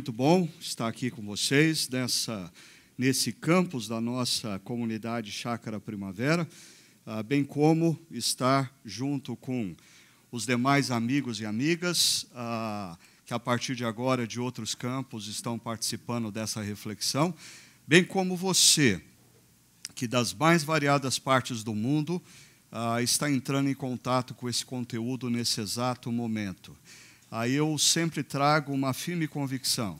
muito bom estar aqui com vocês nesse campus da nossa comunidade Chácara Primavera, bem como estar junto com os demais amigos e amigas que, a partir de agora, de outros campos, estão participando dessa reflexão, bem como você, que das mais variadas partes do mundo está entrando em contato com esse conteúdo nesse exato momento. Eu sempre trago uma firme convicção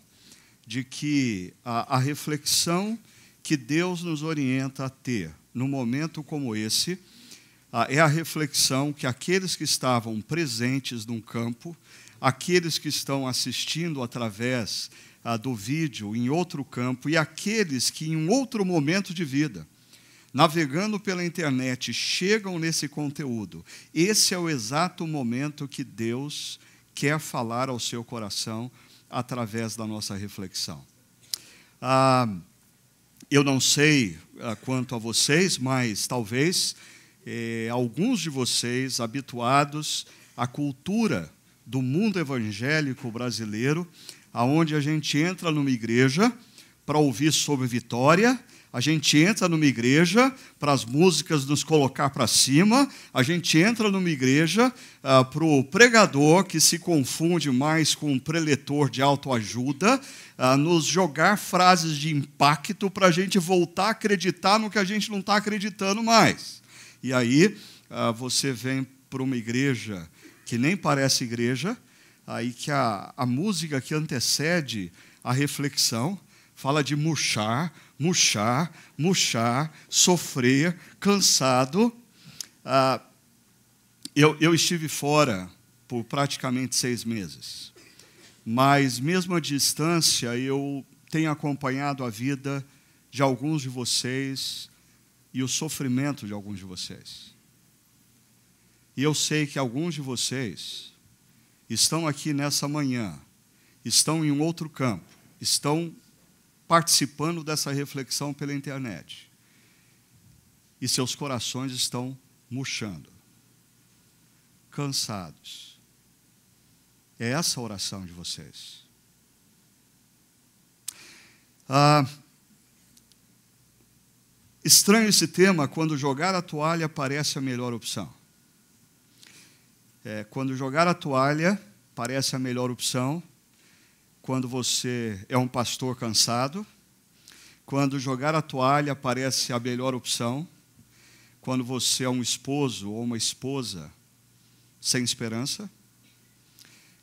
de que a reflexão que Deus nos orienta a ter num momento como esse é a reflexão que aqueles que estavam presentes num campo, aqueles que estão assistindo através do vídeo em outro campo e aqueles que em um outro momento de vida, navegando pela internet, chegam nesse conteúdo. Esse é o exato momento que Deus quer falar ao seu coração através da nossa reflexão. Eu não sei quanto a vocês, mas talvez alguns de vocês, habituados à cultura do mundo evangélico brasileiro, onde a gente entra numa igreja para ouvir sobre vitória, a gente entra numa igreja para as músicas nos colocar para cima, a gente entra numa igreja para o pregador, que se confunde mais com um preletor de autoajuda, nos jogar frases de impacto para a gente voltar a acreditar no que a gente não está acreditando mais. E aí você vem para uma igreja que nem parece igreja, aí que a música que antecede a reflexão fala de murchar, sofrer, cansado. Eu estive fora por praticamente 6 meses, mas mesmo à distância eu tenho acompanhado a vida de alguns de vocês e o sofrimento de alguns de vocês. E eu sei que alguns de vocês estão aqui nessa manhã, estão em um outro campo, estão participando dessa reflexão pela internet. E seus corações estão murchando, cansados. É essa a oração de vocês. Estranho esse tema, quando jogar a toalha parece a melhor opção. Quando jogar a toalha parece a melhor opção, quando você é um pastor cansado, quando jogar a toalha parece a melhor opção, quando você é um esposo ou uma esposa sem esperança,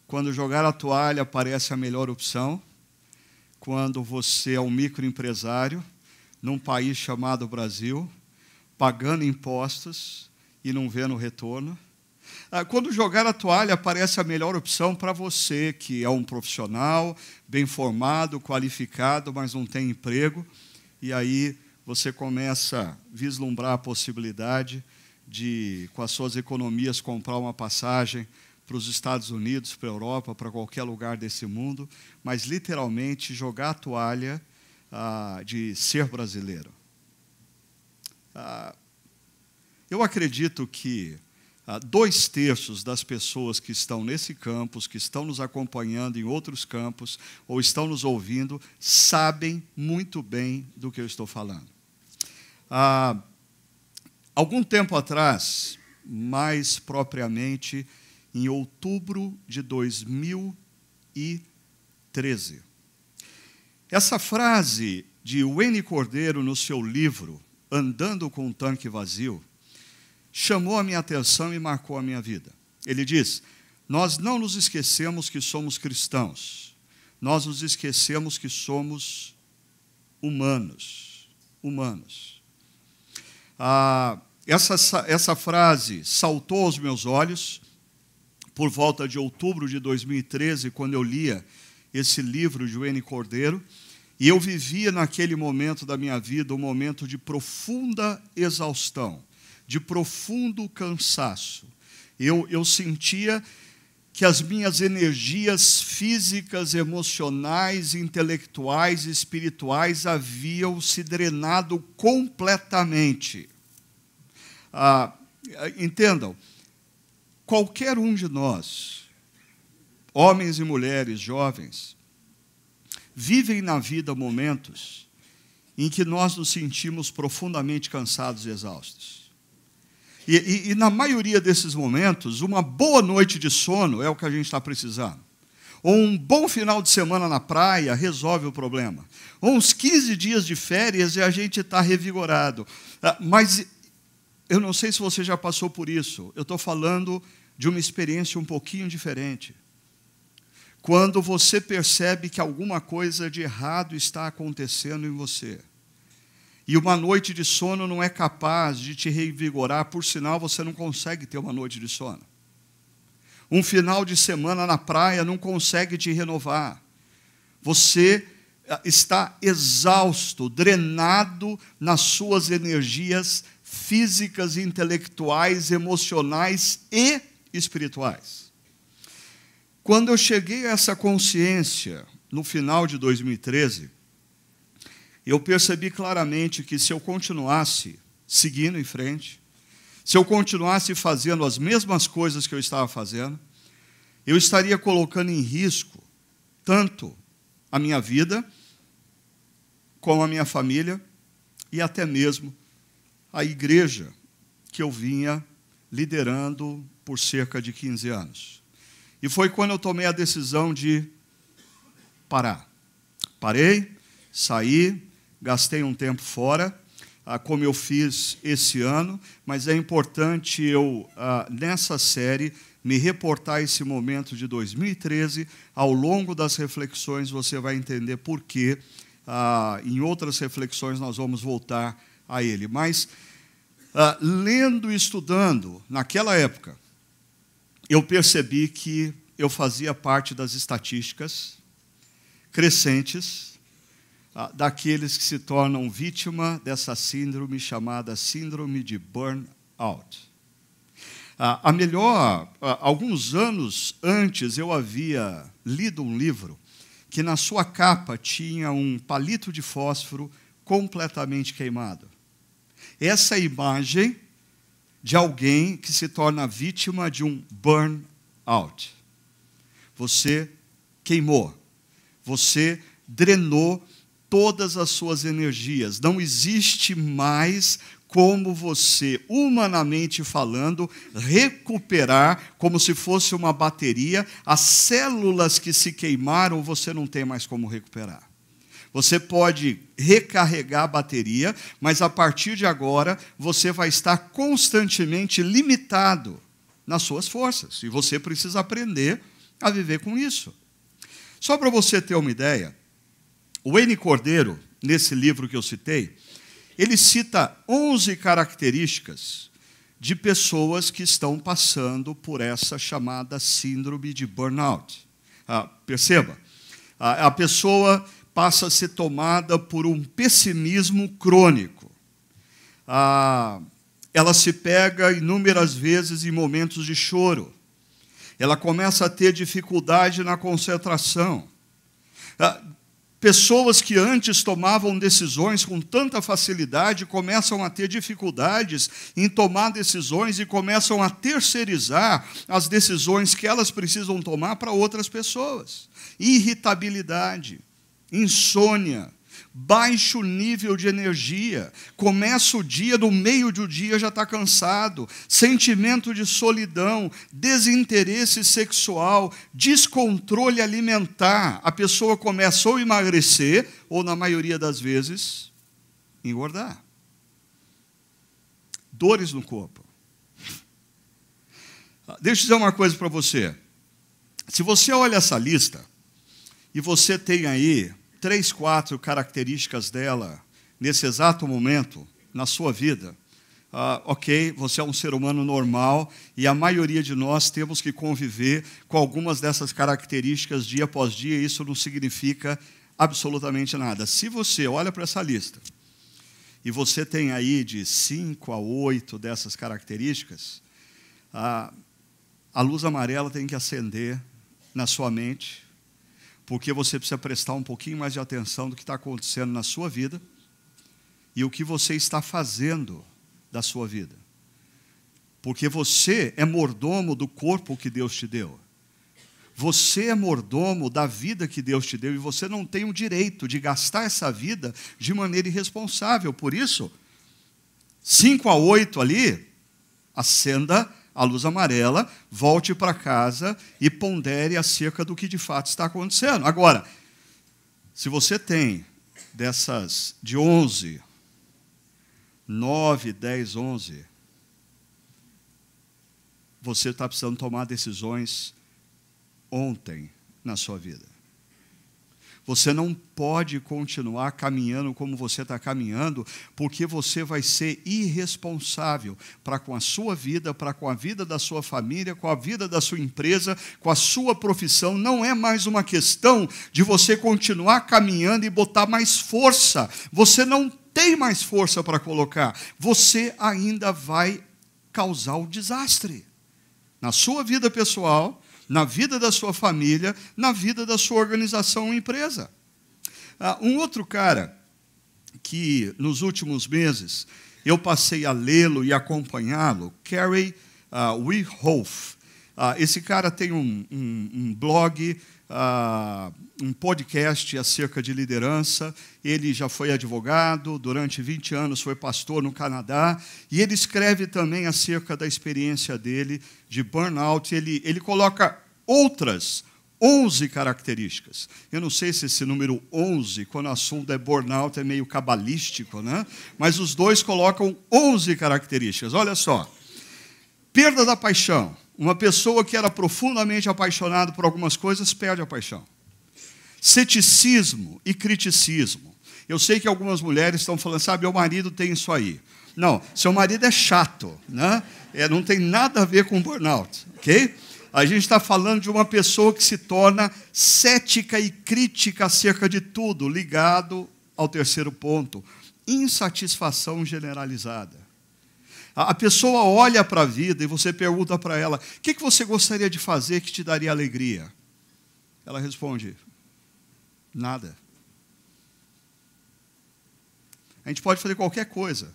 quando jogar a toalha parece a melhor opção, quando você é um microempresário num país chamado Brasil, pagando impostos e não vendo retorno. Quando jogar a toalha parece a melhor opção para você, que é um profissional, bem formado, qualificado, mas não tem emprego, e aí você começa a vislumbrar a possibilidade de, com as suas economias, comprar uma passagem para os Estados Unidos, para a Europa, para qualquer lugar desse mundo, mas literalmente jogar a toalha de ser brasileiro. Eu acredito que 2/3 das pessoas que estão nesse campus, que estão nos acompanhando em outros campos, ou estão nos ouvindo, sabem muito bem do que eu estou falando. Algum tempo atrás, mais propriamente em outubro de 2013, essa frase de Wayne Cordeiro no seu livro Andando com um Tanque Vazio chamou a minha atenção e marcou a minha vida. Ele diz: nós não nos esquecemos que somos cristãos, nós nos esquecemos que somos humanos. Essa frase saltou aos meus olhos por volta de outubro de 2013, quando eu lia esse livro de Wayne Cordeiro, e eu vivia naquele momento da minha vida um momento de profunda exaustão, de profundo cansaço. Eu sentia que as minhas energias físicas, emocionais, intelectuais e espirituais haviam se drenado completamente. Entendam, qualquer um de nós, homens e mulheres, jovens, vivem na vida momentos em que nós nos sentimos profundamente cansados e exaustos. E na maioria desses momentos, uma boa noite de sono é o que a gente está precisando. Ou um bom final de semana na praia resolve o problema. Ou uns 15 dias de férias e a gente está revigorado. Mas eu não sei se você já passou por isso. Eu estou falando de uma experiência um pouquinho diferente. Quando você percebe que alguma coisa de errado está acontecendo em você. E uma noite de sono não é capaz de te revigorar, por sinal, você não consegue ter uma noite de sono. Um final de semana na praia não consegue te renovar. Você está exausto, drenado nas suas energias físicas, intelectuais, emocionais e espirituais. Quando eu cheguei a essa consciência, no final de 2013, eu percebi claramente que se eu continuasse seguindo em frente, se eu continuasse fazendo as mesmas coisas que eu estava fazendo, eu estaria colocando em risco tanto a minha vida, como a minha família e até mesmo a igreja que eu vinha liderando por cerca de 15 anos. E foi quando eu tomei a decisão de parar. Parei, saí, gastei um tempo fora, como eu fiz esse ano, mas é importante eu, nessa série, me reportar a esse momento de 2013. Ao longo das reflexões, você vai entender por quê. Em outras reflexões, nós vamos voltar a ele. Mas, lendo e estudando, naquela época, eu percebi que eu fazia parte das estatísticas crescentes daqueles que se tornam vítima dessa síndrome chamada síndrome de burnout. Alguns anos antes, eu havia lido um livro que na sua capa tinha um palito de fósforo completamente queimado. Essa é a imagem de alguém que se torna vítima de um burnout. Você queimou, você drenou todas as suas energias. Não existe mais como você, humanamente falando, recuperar, como se fosse uma bateria, as células que se queimaram, você não tem mais como recuperar. Você pode recarregar a bateria, mas a partir de agora, você vai estar constantemente limitado nas suas forças. E você precisa aprender a viver com isso. Só para você ter uma ideia, o Wayne Cordeiro, nesse livro que eu citei, ele cita 11 características de pessoas que estão passando por essa chamada síndrome de burnout. Perceba, a pessoa passa a ser tomada por um pessimismo crônico. Ela se pega inúmeras vezes em momentos de choro. Ela começa a ter dificuldade na concentração. Pessoas que antes tomavam decisões com tanta facilidade começam a ter dificuldades em tomar decisões e começam a terceirizar as decisões que elas precisam tomar para outras pessoas. Irritabilidade, insônia, baixo nível de energia, começa o dia, no meio do dia já está cansado, sentimento de solidão, desinteresse sexual, descontrole alimentar. A pessoa começa ou a emagrecer, ou na maioria das vezes, engordar. Dores no corpo. Deixa eu dizer uma coisa para você. Se você olha essa lista, e você tem aí 3, 4 características dela nesse exato momento na sua vida, ok, você é um ser humano normal e a maioria de nós temos que conviver com algumas dessas características dia após dia, e isso não significa absolutamente nada. Se você olha para essa lista e você tem aí de 5 a 8 dessas características, a luz amarela tem que acender na sua mente, porque você precisa prestar um pouquinho mais de atenção do que está acontecendo na sua vida e o que você está fazendo da sua vida. Porque você é mordomo do corpo que Deus te deu. Você é mordomo da vida que Deus te deu e você não tem o direito de gastar essa vida de maneira irresponsável. Por isso, 5 a 8 ali, acenda a luz amarela, volte para casa e pondere acerca do que de fato está acontecendo. Agora, se você tem dessas de 11, 9, 10, 11, você está precisando tomar decisões ontem na sua vida. Você não pode continuar caminhando como você está caminhando, porque você vai ser irresponsável para com a sua vida, para com a vida da sua família, com a vida da sua empresa, com a sua profissão. Não é mais uma questão de você continuar caminhando e botar mais força. Você não tem mais força para colocar. Você ainda vai causar o desastre na sua vida pessoal, na vida da sua família, na vida da sua organização ou empresa. Um outro cara que, nos últimos meses, eu passei a lê-lo e acompanhá-lo, Gary Wihoff. Esse cara tem um blog, um podcast acerca de liderança. Ele já foi advogado, durante 20 anos foi pastor no Canadá, e ele escreve também acerca da experiência dele de burnout. Ele coloca outras 11 características. Eu não sei se esse número 11, quando o assunto é burnout, é meio cabalístico, né? Mas os dois colocam 11 características. Olha só. Perda da paixão. Uma pessoa que era profundamente apaixonada por algumas coisas perde a paixão. Ceticismo e criticismo. Eu sei que algumas mulheres estão falando, sabe, meu marido tem isso aí. Não, seu marido é chato, né? Não tem nada a ver com burnout, ok? A gente está falando de uma pessoa que se torna cética e crítica acerca de tudo, ligado ao terceiro ponto, insatisfação generalizada. A pessoa olha para a vida e você pergunta para ela, o que você gostaria de fazer que te daria alegria? Ela responde, nada. A gente pode fazer qualquer coisa,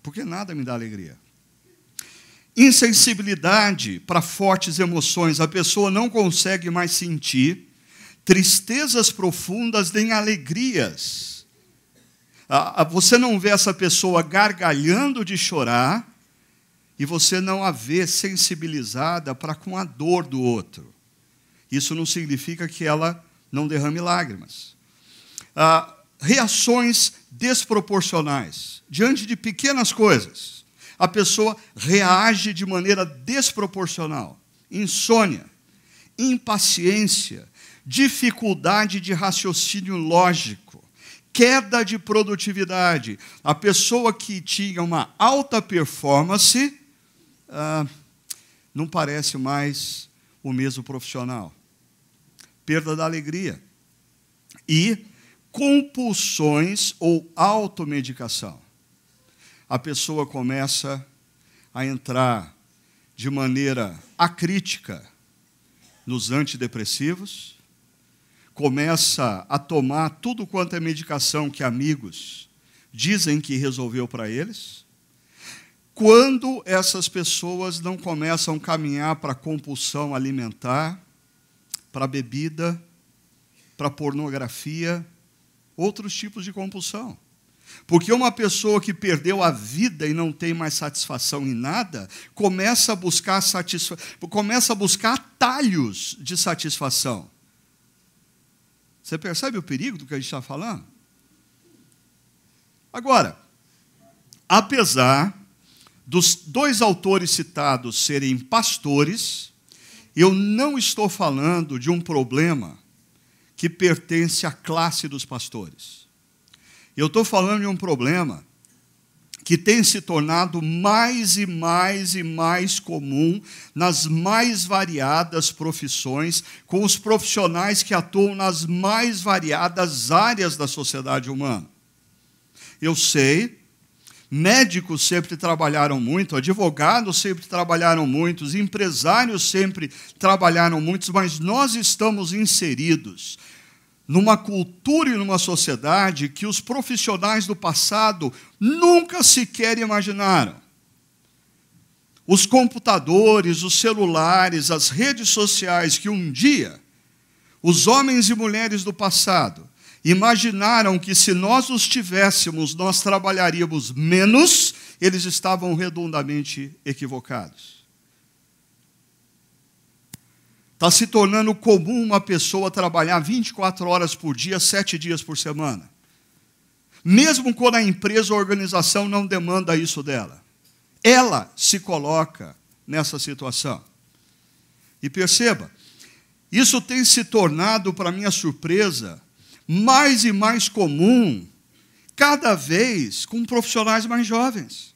porque nada me dá alegria. Insensibilidade para fortes emoções. A pessoa não consegue mais sentir tristezas profundas nem alegrias. Você não vê essa pessoa gargalhando de chorar e você não a vê sensibilizada para com a dor do outro. Isso não significa que ela não derrame lágrimas. Reações desproporcionais diante de pequenas coisas. A pessoa reage de maneira desproporcional. Insônia, impaciência, dificuldade de raciocínio lógico, queda de produtividade. A pessoa que tinha uma alta performance não parece mais o mesmo profissional. Perda da alegria. E compulsões ou automedicação. A pessoa começa a entrar de maneira acrítica nos antidepressivos, começa a tomar tudo quanto é medicação que amigos dizem que resolveu para eles. Quando essas pessoas não começam a caminhar para a compulsão alimentar, para a bebida, para a pornografia, outros tipos de compulsão. Porque uma pessoa que perdeu a vida e não tem mais satisfação em nada, começa a buscar atalhos de satisfação. Você percebe o perigo do que a gente está falando? Agora, apesar dos dois autores citados serem pastores, eu não estou falando de um problema que pertence à classe dos pastores. Eu estou falando de um problema que tem se tornado mais e mais e mais comum nas mais variadas profissões, com os profissionais que atuam nas mais variadas áreas da sociedade humana. Eu sei, médicos sempre trabalharam muito, advogados sempre trabalharam muito, empresários sempre trabalharam muito, mas nós estamos inseridos numa cultura e numa sociedade que os profissionais do passado nunca sequer imaginaram. os computadores, os celulares, as redes sociais que um dia os homens e mulheres do passado imaginaram que se nós os tivéssemos, nós trabalharíamos menos, eles estavam redondamente equivocados. Está se tornando comum uma pessoa trabalhar 24 horas por dia, 7 dias por semana. Mesmo quando a empresa ou a organização não demanda isso dela. Ela se coloca nessa situação. E perceba, isso tem se tornado, para minha surpresa, mais e mais comum, cada vez com profissionais mais jovens.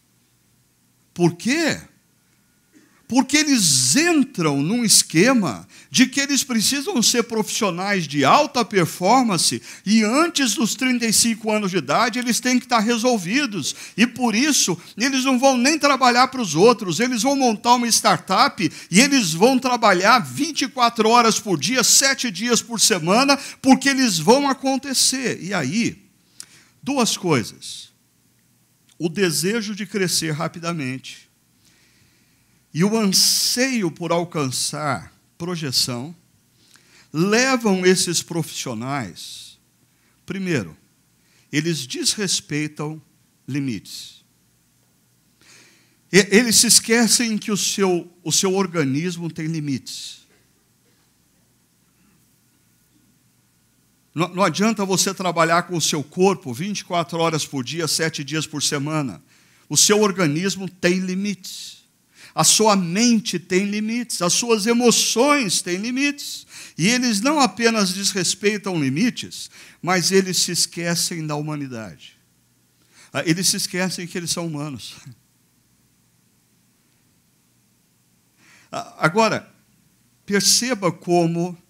Por quê? Porque eles entram num esquema de que eles precisam ser profissionais de alta performance e antes dos 35 anos de idade eles têm que estar resolvidos. E por isso eles não vão nem trabalhar para os outros, eles vão montar uma startup e eles vão trabalhar 24 horas por dia, 7 dias por semana, porque eles vão acontecer. E aí, duas coisas. O desejo de crescer rapidamente e o anseio por alcançar projeção levam esses profissionais, primeiro, eles desrespeitam limites. Eles se esquecem que o seu organismo tem limites. Não adianta você trabalhar com o seu corpo 24 horas por dia, 7 dias por semana. O seu organismo tem limites. A sua mente tem limites, as suas emoções têm limites. E eles não apenas desrespeitam limites, mas eles se esquecem da humanidade. Eles se esquecem que eles são humanos. Agora, perceba como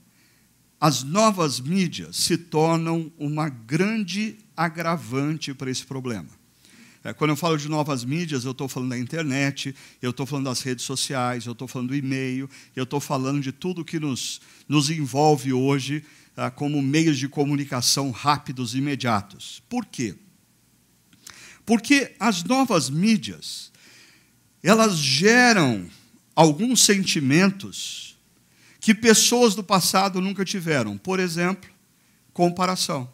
as novas mídias se tornam uma grande agravante para esse problema. Quando eu falo de novas mídias, eu estou falando da internet, eu estou falando das redes sociais, eu estou falando do e-mail, eu estou falando de tudo que nos envolve hoje como meios de comunicação rápidos e imediatos. Por quê? Porque as novas mídias, elas geram alguns sentimentos que pessoas do passado nunca tiveram. Por exemplo, comparação.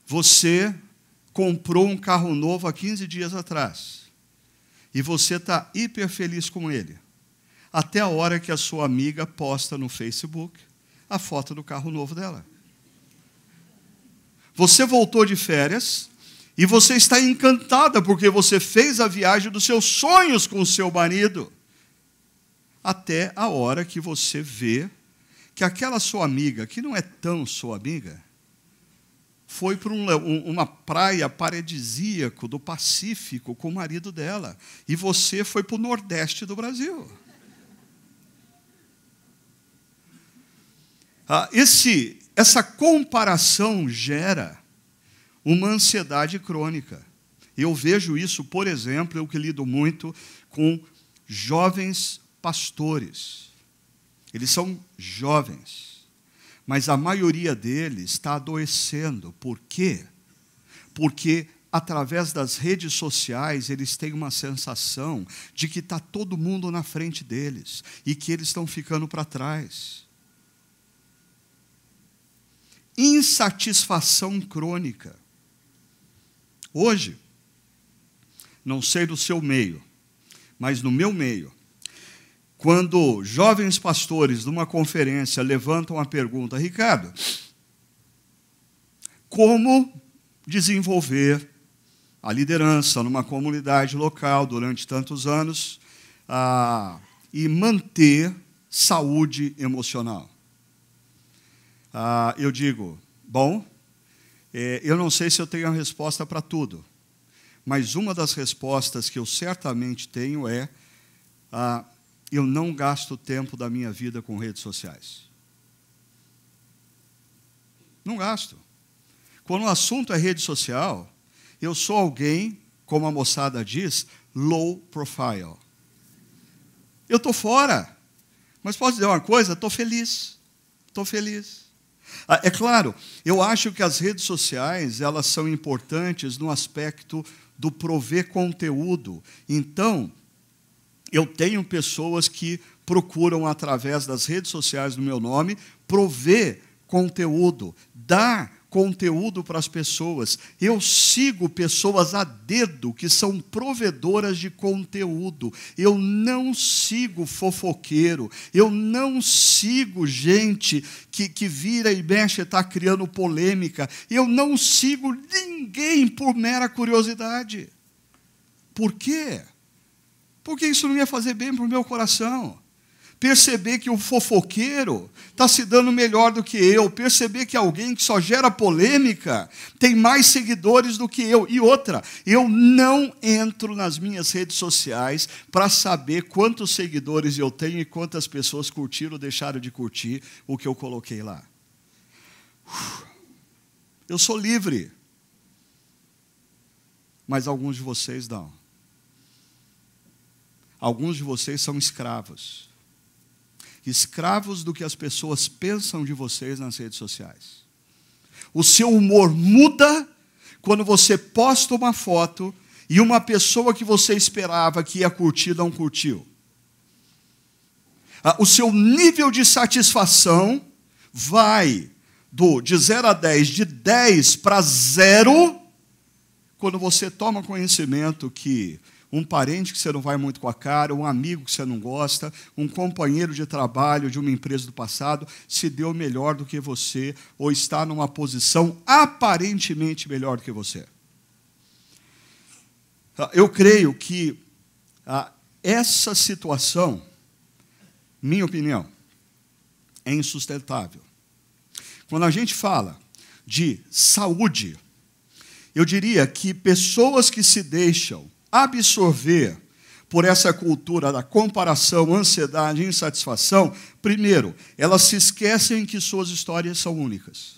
Você comprou um carro novo há 15 dias atrás. E você está hiper feliz com ele. Até a hora que a sua amiga posta no Facebook a foto do carro novo dela. Você voltou de férias e você está encantada porque você fez a viagem dos seus sonhos com o seu marido. Até a hora que você vê que aquela sua amiga, que não é tão sua amiga, foi para uma praia paradisíaca do Pacífico com o marido dela. E você foi para o Nordeste do Brasil. Essa comparação gera uma ansiedade crônica. Eu vejo isso, por exemplo, eu que lido muito com jovens pastores. Eles são jovens. Mas a maioria deles está adoecendo. Por quê? Porque, através das redes sociais, eles têm uma sensação de que está todo mundo na frente deles e que eles estão ficando para trás. Insatisfação crônica. Hoje, não sei do seu meio, mas no meu meio, quando jovens pastores, numa conferência, levantam a pergunta: Ricardo, como desenvolver a liderança numa comunidade local durante tantos anos e manter saúde emocional? Eu digo, bom, eu não sei se eu tenho a resposta para tudo, mas uma das respostas que eu certamente tenho é eu não gasto tempo da minha vida com redes sociais. Não gasto. Quando o assunto é rede social, eu sou alguém, como a moçada diz, low profile. Eu estou fora. Mas posso dizer uma coisa? Estou feliz. Estou feliz. É claro, eu acho que as redes sociais, elas são importantes no aspecto do prover conteúdo. Então, eu tenho pessoas que procuram, através das redes sociais do meu nome, prover conteúdo, dar conteúdo para as pessoas. Eu sigo pessoas a dedo que são provedoras de conteúdo. Eu não sigo fofoqueiro. Eu não sigo gente que vira e mexe e está criando polêmica. Eu não sigo ninguém por mera curiosidade. Por quê? Porque isso não ia fazer bem para o meu coração. Perceber que o fofoqueiro está se dando melhor do que eu. Perceber que alguém que só gera polêmica tem mais seguidores do que eu. E outra, eu não entro nas minhas redes sociais para saber quantos seguidores eu tenho e quantas pessoas curtiram ou deixaram de curtir o que eu coloquei lá. Eu sou livre. Mas alguns de vocês não. Alguns de vocês são escravos. Escravos do que as pessoas pensam de vocês nas redes sociais. O seu humor muda quando você posta uma foto e uma pessoa que você esperava que ia curtir não curtiu. O seu nível de satisfação vai de 0 a 10, de 10 para 0, quando você toma conhecimento que um parente que você não vai muito com a cara, um amigo que você não gosta, um companheiro de trabalho de uma empresa do passado se deu melhor do que você ou está numa posição aparentemente melhor do que você. Eu creio que essa situação, minha opinião, é insustentável. Quando a gente fala de saúde, eu diria que pessoas que se deixam absorver por essa cultura da comparação, ansiedade e insatisfação, primeiro, elas se esquecem que suas histórias são únicas.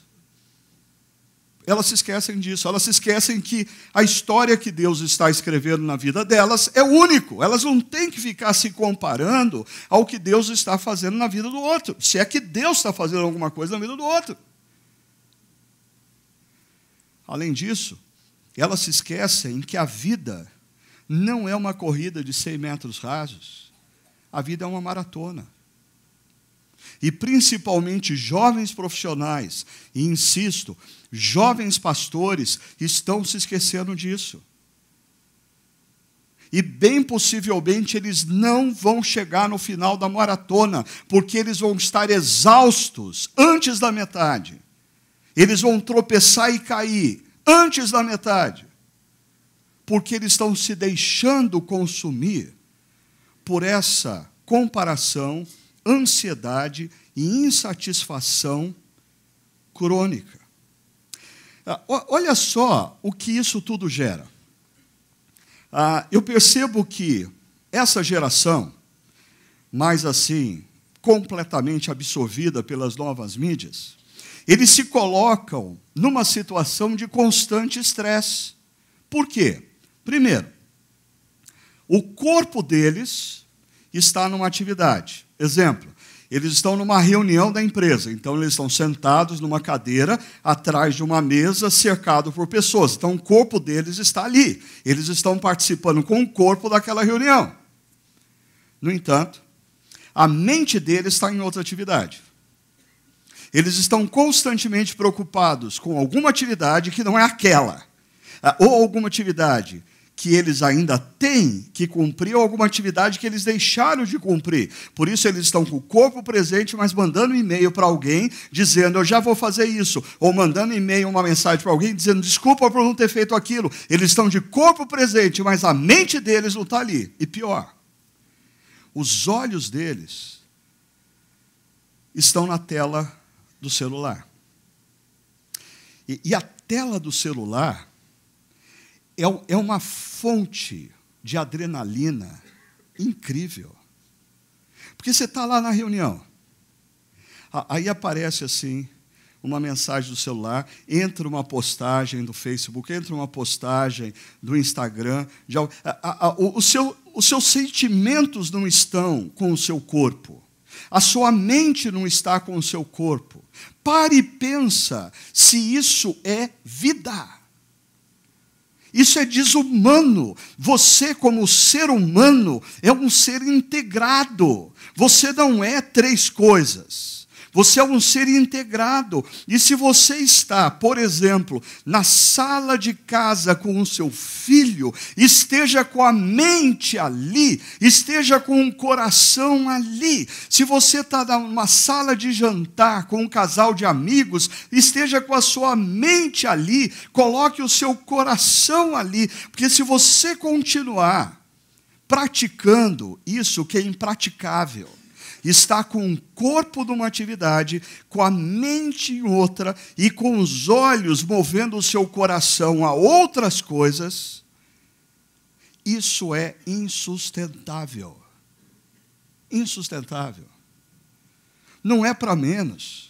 Elas se esquecem disso, elas se esquecem que a história que Deus está escrevendo na vida delas é único. Elas não têm que ficar se comparando ao que Deus está fazendo na vida do outro, se é que Deus está fazendo alguma coisa na vida do outro. Além disso, elas se esquecem que a vida não é uma corrida de 100 metros rasos. A vida é uma maratona. E principalmente jovens profissionais, e insisto, jovens pastores estão se esquecendo disso. E bem possivelmente eles não vão chegar no final da maratona, porque eles vão estar exaustos antes da metade. Eles vão tropeçar e cair antes da metade. Porque eles estão se deixando consumir por essa comparação, ansiedade e insatisfação crônica. Olha só o que isso tudo gera. Eu percebo que essa geração, mais assim, completamente absorvida pelas novas mídias, eles se colocam numa situação de constante estresse. Por quê? Primeiro, o corpo deles está numa atividade. Exemplo, eles estão numa reunião da empresa, então eles estão sentados numa cadeira, atrás de uma mesa, cercado por pessoas. Então o corpo deles está ali. Eles estão participando com o corpo daquela reunião. No entanto, a mente deles está em outra atividade. Eles estão constantemente preocupados com alguma atividade que não é aquela, ou alguma atividade que eles ainda têm que cumprir, ou alguma atividade que eles deixaram de cumprir. Por isso eles estão com o corpo presente, mas mandando um e-mail para alguém, dizendo, eu já vou fazer isso. Ou mandando e-mail, uma mensagem para alguém, dizendo, desculpa por não ter feito aquilo. Eles estão de corpo presente, mas a mente deles não está ali. E pior, os olhos deles estão na tela do celular. E a tela do celular é uma fonte de adrenalina incrível. Porque você está lá na reunião, aí aparece assim, uma mensagem do celular, entra uma postagem do Facebook, entra uma postagem do Instagram, os seus sentimentos não estão com o seu corpo, a sua mente não está com o seu corpo. Pare e pensa se isso é vida. Isso é desumano. Você, como ser humano, é um ser integrado. Você não é três coisas. Você é um ser integrado. E se você está, por exemplo, na sala de casa com o seu filho, esteja com a mente ali, esteja com o coração ali. Se você está numa sala de jantar com um casal de amigos, esteja com a sua mente ali, coloque o seu coração ali, porque se você continuar praticando isso que é impraticável, está com o corpo numa atividade, com a mente em outra e com os olhos movendo o seu coração a outras coisas, isso é insustentável. Insustentável. Não é para menos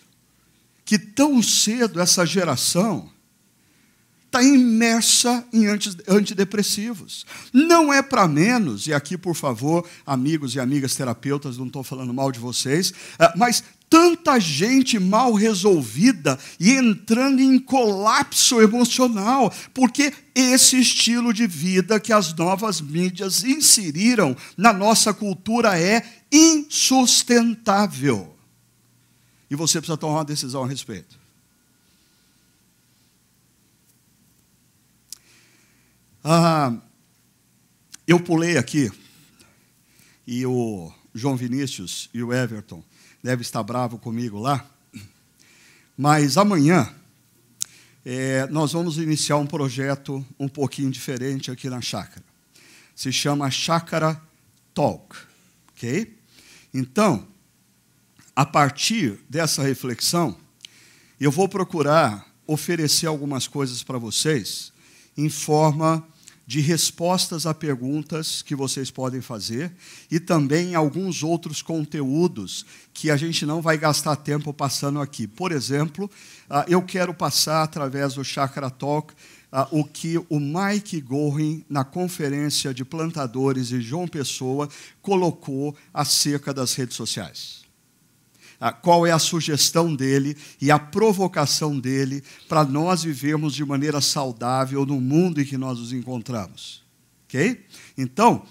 que tão cedo essa geração está imersa em antidepressivos. Não é para menos, e aqui, por favor, amigos e amigas terapeutas, não estou falando mal de vocês, mas tanta gente mal resolvida e entrando em colapso emocional, porque esse estilo de vida que as novas mídias inseriram na nossa cultura é insustentável. E você precisa tomar uma decisão a respeito. Eu pulei aqui, e o João Vinícius e o Everton devem estar bravos comigo lá, mas amanhã nós vamos iniciar um projeto um pouquinho diferente aqui na Chácara. Se chama Chácara Talk, ok? Então, a partir dessa reflexão, eu vou procurar oferecer algumas coisas para vocês em forma de respostas a perguntas que vocês podem fazer e também alguns outros conteúdos que a gente não vai gastar tempo passando aqui. Por exemplo, eu quero passar através do Chácara Talk o que o Mike Gorin, na conferência de plantadores de João Pessoa, colocou acerca das redes sociais. Qual é a sugestão dele e a provocação dele para nós vivermos de maneira saudável no mundo em que nós nos encontramos. Ok? Então,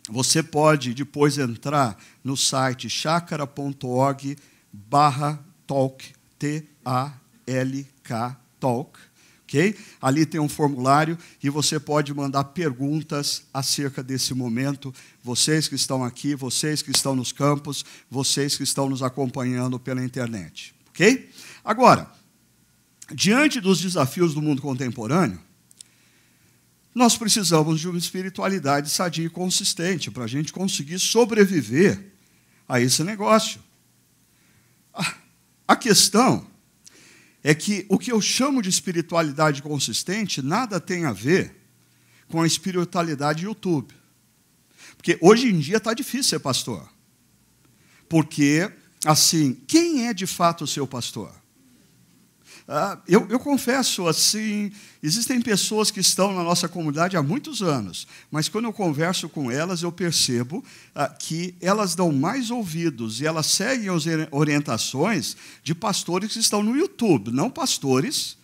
você pode depois entrar no site chacara.org/talk, T-A-L-K, talk. Okay? Ali tem um formulário e você pode mandar perguntas acerca desse momento. Vocês que estão aqui, vocês que estão nos campos, vocês que estão nos acompanhando pela internet. Okay? Agora, diante dos desafios do mundo contemporâneo, nós precisamos de uma espiritualidade sadia e consistente para a gente conseguir sobreviver a esse negócio. A questão é que o que eu chamo de espiritualidade consistente nada tem a ver com a espiritualidade YouTube. Porque hoje em dia está difícil ser pastor. Porque, assim, quem é de fato o seu pastor? Eu confesso, assim, existem pessoas que estão na nossa comunidade há muitos anos, mas quando eu converso com elas, eu percebo que elas dão mais ouvidos e elas seguem as orientações de pastores que estão no YouTube, não pastores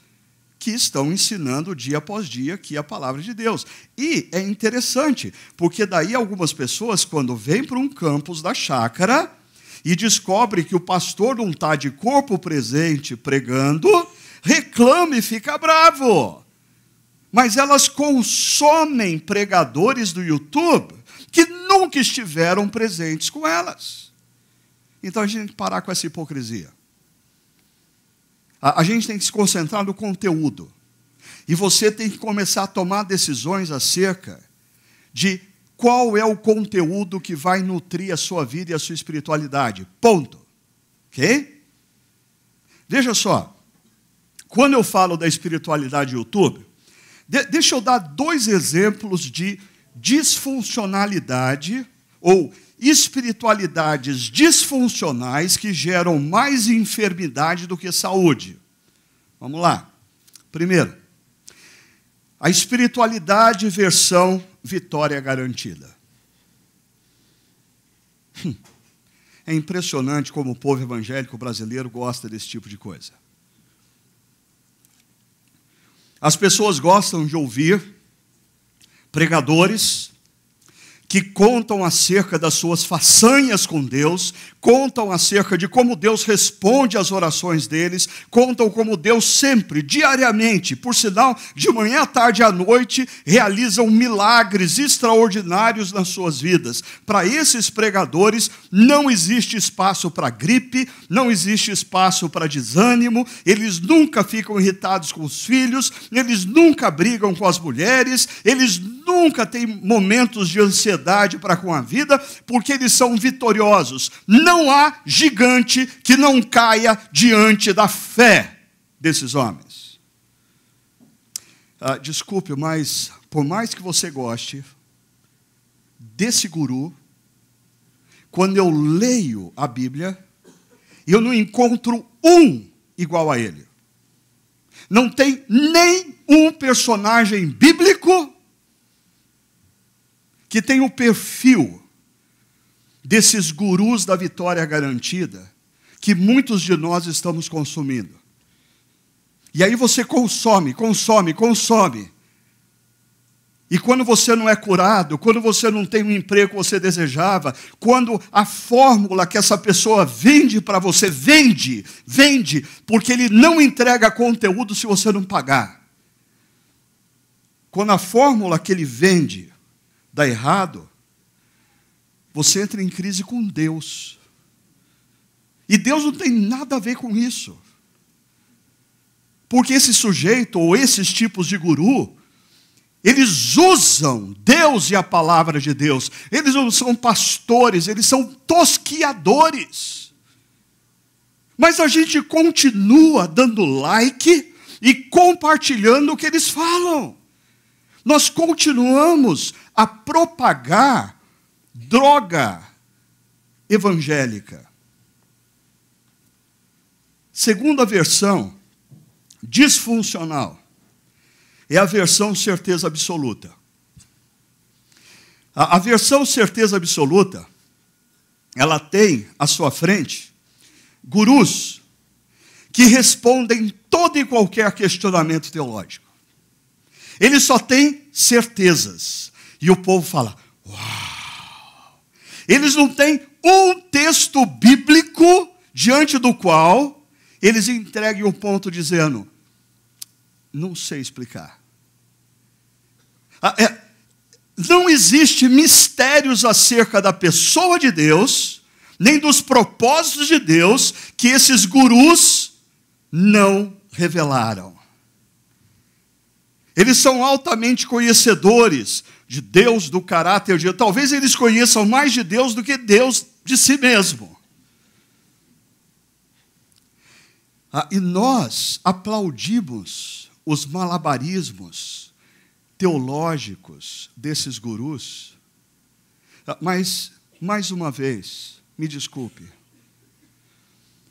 que estão ensinando dia após dia aqui a palavra de Deus. E é interessante, porque daí algumas pessoas, quando vêm para um campus da chácara e descobrem que o pastor não está de corpo presente pregando, reclama e fica bravo. Mas elas consomem pregadores do YouTube que nunca estiveram presentes com elas. Então a gente tem que parar com essa hipocrisia. A gente tem que se concentrar no conteúdo. E você tem que começar a tomar decisões acerca de qual é o conteúdo que vai nutrir a sua vida e a sua espiritualidade. Ponto. Ok? Veja só. Quando eu falo da espiritualidade YouTube, deixa eu dar 2 exemplos de disfuncionalidade ou espiritualidades disfuncionais que geram mais enfermidade do que saúde. Vamos lá. Primeiro, a espiritualidade versão vitória garantida. É impressionante como o povo evangélico brasileiro gosta desse tipo de coisa. As pessoas gostam de ouvir pregadores que contam acerca das suas façanhas com Deus, contam acerca de como Deus responde às orações deles, contam como Deus sempre, diariamente, por sinal, de manhã à tarde e à noite, realizam milagres extraordinários nas suas vidas. Para esses pregadores, não existe espaço para gripe, não existe espaço para desânimo, eles nunca ficam irritados com os filhos, eles nunca brigam com as mulheres, eles nunca têm momentos de ansiedade para com a vida, porque eles são vitoriosos. Não há gigante que não caia diante da fé desses homens. Desculpe, mas por mais que você goste desse guru, quando eu leio a Bíblia, eu não encontro um igual a ele. Não tem nem um personagem bíblico que tem o perfil desses gurus da vitória garantida, que muitos de nós estamos consumindo. E aí você consome. E quando você não é curado, quando você não tem o emprego que você desejava, quando a fórmula que essa pessoa vende para você, vende, porque ele não entrega conteúdo se você não pagar. Quando a fórmula que ele vende dá errado, você entra em crise com Deus. E Deus não tem nada a ver com isso. Porque esse sujeito, ou esses tipos de guru, eles usam Deus e a palavra de Deus. Eles não são pastores, eles são tosquiadores. Mas a gente continua dando like e compartilhando o que eles falam. Nós continuamos a propagar droga evangélica. Segunda versão, disfuncional, é a versão certeza absoluta. A versão certeza absoluta, ela tem à sua frente gurus que respondem todo e qualquer questionamento teológico. Eles só têm certezas. E o povo fala, uau! Eles não têm um texto bíblico diante do qual eles entreguem um ponto dizendo, não sei explicar. Não existe mistérios acerca da pessoa de Deus, nem dos propósitos de Deus, que esses gurus não revelaram. Eles são altamente conhecedores de Deus, do caráter de Deus. Talvez eles conheçam mais de Deus do que Deus de si mesmo. E nós aplaudimos os malabarismos teológicos desses gurus. Mas, mais uma vez, me desculpe,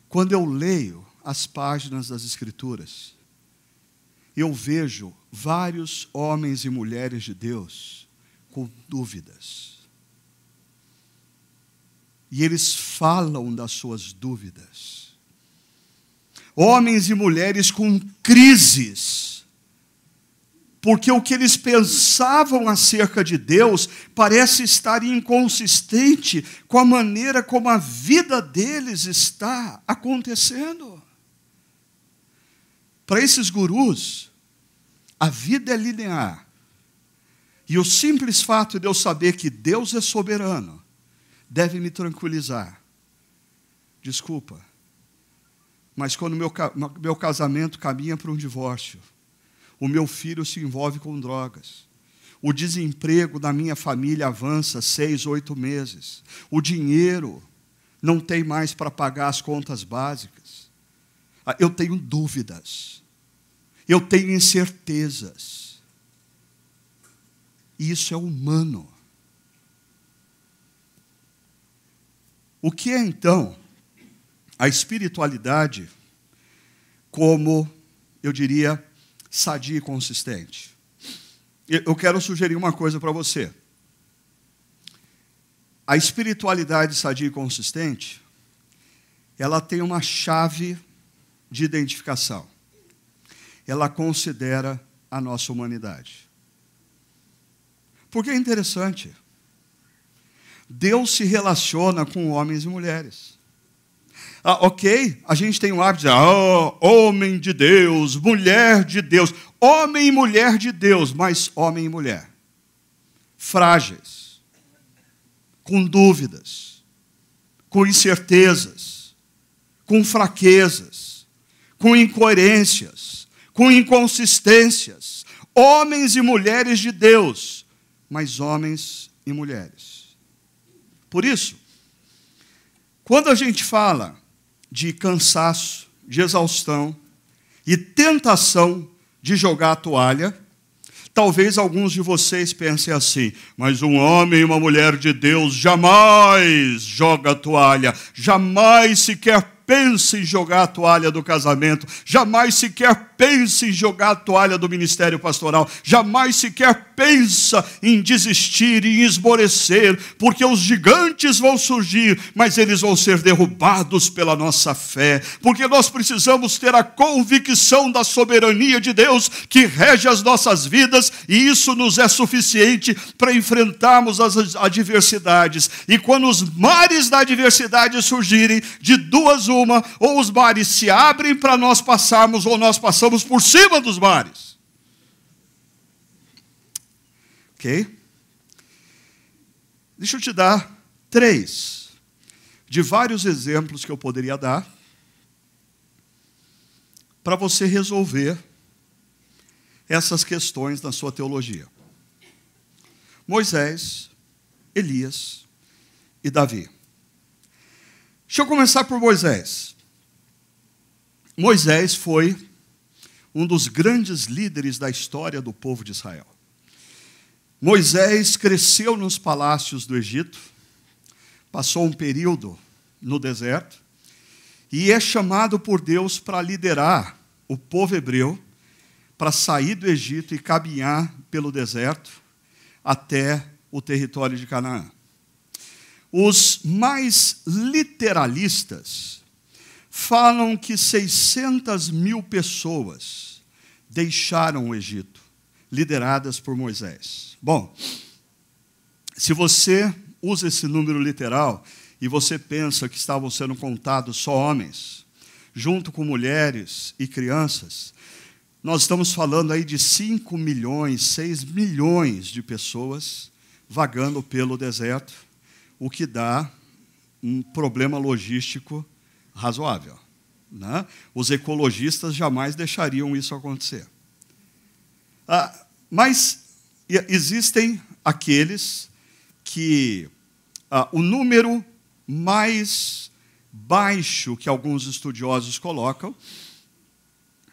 quando eu leio as páginas das Escrituras, eu vejo vários homens e mulheres de Deus com dúvidas. E eles falam das suas dúvidas. Homens e mulheres com crises. Porque o que eles pensavam acerca de Deus parece estar inconsistente com a maneira como a vida deles está acontecendo. Para esses gurus, a vida é linear. E o simples fato de eu saber que Deus é soberano deve me tranquilizar. Desculpa, mas quando meu casamento caminha para um divórcio, o meu filho se envolve com drogas, o desemprego da minha família avança 6, 8 meses, o dinheiro não tem mais para pagar as contas básicas, eu tenho dúvidas, eu tenho incertezas. E isso é humano. O que é, então, a espiritualidade como, eu diria, sadia e consistente? Eu quero sugerir uma coisa para você. A espiritualidade sadia e consistente, ela tem uma chave de identificação. Ela considera a nossa humanidade. Porque é interessante. Deus se relaciona com homens e mulheres. Ok, a gente tem o hábito de dizer, homem de Deus, mulher de Deus. Homem e mulher de Deus, mas homem e mulher. Frágeis, com dúvidas, com incertezas, com fraquezas, com incoerências, com inconsistências. Homens e mulheres de Deus, mas homens e mulheres. Por isso, quando a gente fala de cansaço, de exaustão e tentação de jogar a toalha, talvez alguns de vocês pensem assim, mas um homem e uma mulher de Deus jamais joga a toalha, jamais sequer pensa em jogar a toalha do casamento, jamais sequer pensa em jogar a toalha do ministério pastoral, jamais sequer pensa em desistir, em esmorecer, porque os gigantes vão surgir, mas eles vão ser derrubados pela nossa fé, porque nós precisamos ter a convicção da soberania de Deus que rege as nossas vidas, e isso nos é suficiente para enfrentarmos as adversidades. E quando os mares da adversidade surgirem, de duas uma, ou os mares se abrem para nós passarmos, ou nós passamos por cima dos mares. Ok? Deixa eu te dar 3 de vários exemplos que eu poderia dar para você resolver essas questões na sua teologia. Moisés, Elias e Davi. Deixa eu começar por Moisés. Moisés foi um dos grandes líderes da história do povo de Israel. Moisés cresceu nos palácios do Egito, passou um período no deserto, e é chamado por Deus para liderar o povo hebreu, para sair do Egito e caminhar pelo deserto até o território de Canaã. Os mais literalistas falam que 600 mil pessoas deixaram o Egito, lideradas por Moisés. Bom, se você usa esse número literal e você pensa que estavam sendo contados só homens, junto com mulheres e crianças, nós estamos falando aí de 5 milhões, 6 milhões de pessoas vagando pelo deserto, o que dá um problema logístico razoável, né? Os ecologistas jamais deixariam isso acontecer. Mas existem aqueles que o número mais baixo que alguns estudiosos colocam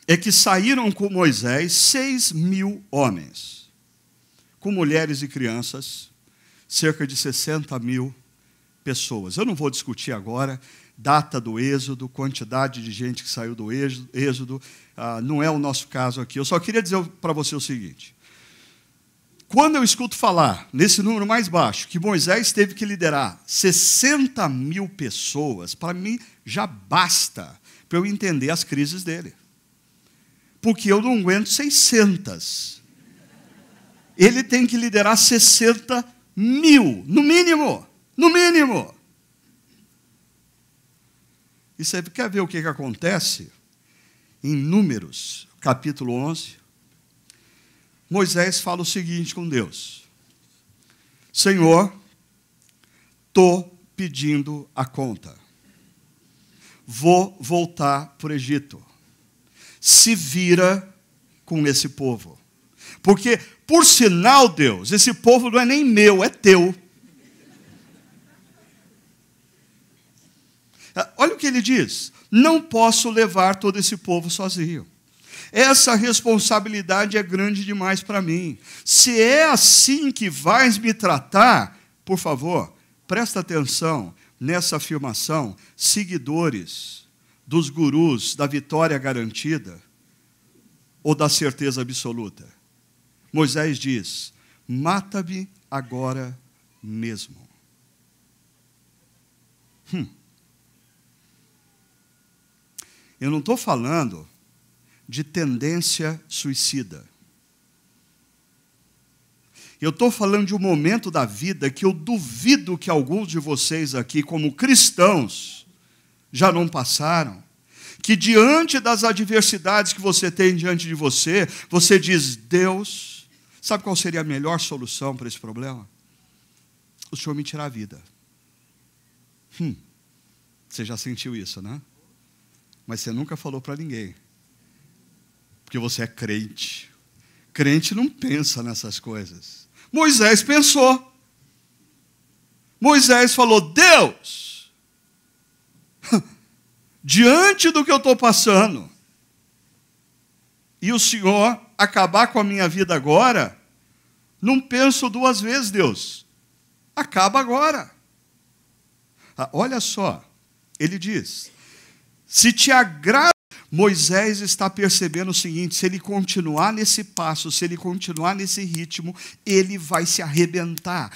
é que saíram com Moisés 6 mil homens, com mulheres e crianças, cerca de 60 mil pessoas. Eu não vou discutir agora data do êxodo, quantidade de gente que saiu do êxodo, não é o nosso caso aqui. Eu só queria dizer para você o seguinte: quando eu escuto falar, nesse número mais baixo, que Moisés teve que liderar 60 mil pessoas, para mim já basta para eu entender as crises dele. Porque eu não aguento 600. Ele tem que liderar 60 mil, no mínimo. No mínimo. E você quer ver o que acontece? Em Números, capítulo 11, Moisés fala o seguinte com Deus: Senhor, estou pedindo a conta. Vou voltar para o Egito. Se vira com esse povo. Porque, por sinal, Deus, esse povo não é nem meu, é teu. Olha o que ele diz: não posso levar todo esse povo sozinho. Essa responsabilidade é grande demais para mim. Se é assim que vais me tratar, por favor, presta atenção nessa afirmação, seguidores dos gurus da vitória garantida ou da certeza absoluta. Moisés diz: mata-me agora mesmo. Eu não estou falando de tendência suicida. Eu estou falando de um momento da vida que eu duvido que alguns de vocês aqui, como cristãos, já não passaram. Que diante das adversidades que você tem diante de você, você diz, Deus, sabe qual seria a melhor solução para esse problema? O Senhor me tirar a vida. Você já sentiu isso, né? Mas você nunca falou para ninguém. Porque você é crente. Crente não pensa nessas coisas. Moisés pensou. Moisés falou, Deus, diante do que eu estou passando, e o Senhor acabar com a minha vida agora, não penso duas vezes, Deus. Acaba agora. Olha só, ele diz, se te agrada, Moisés está percebendo o seguinte, se ele continuar nesse passo, se ele continuar nesse ritmo, ele vai se arrebentar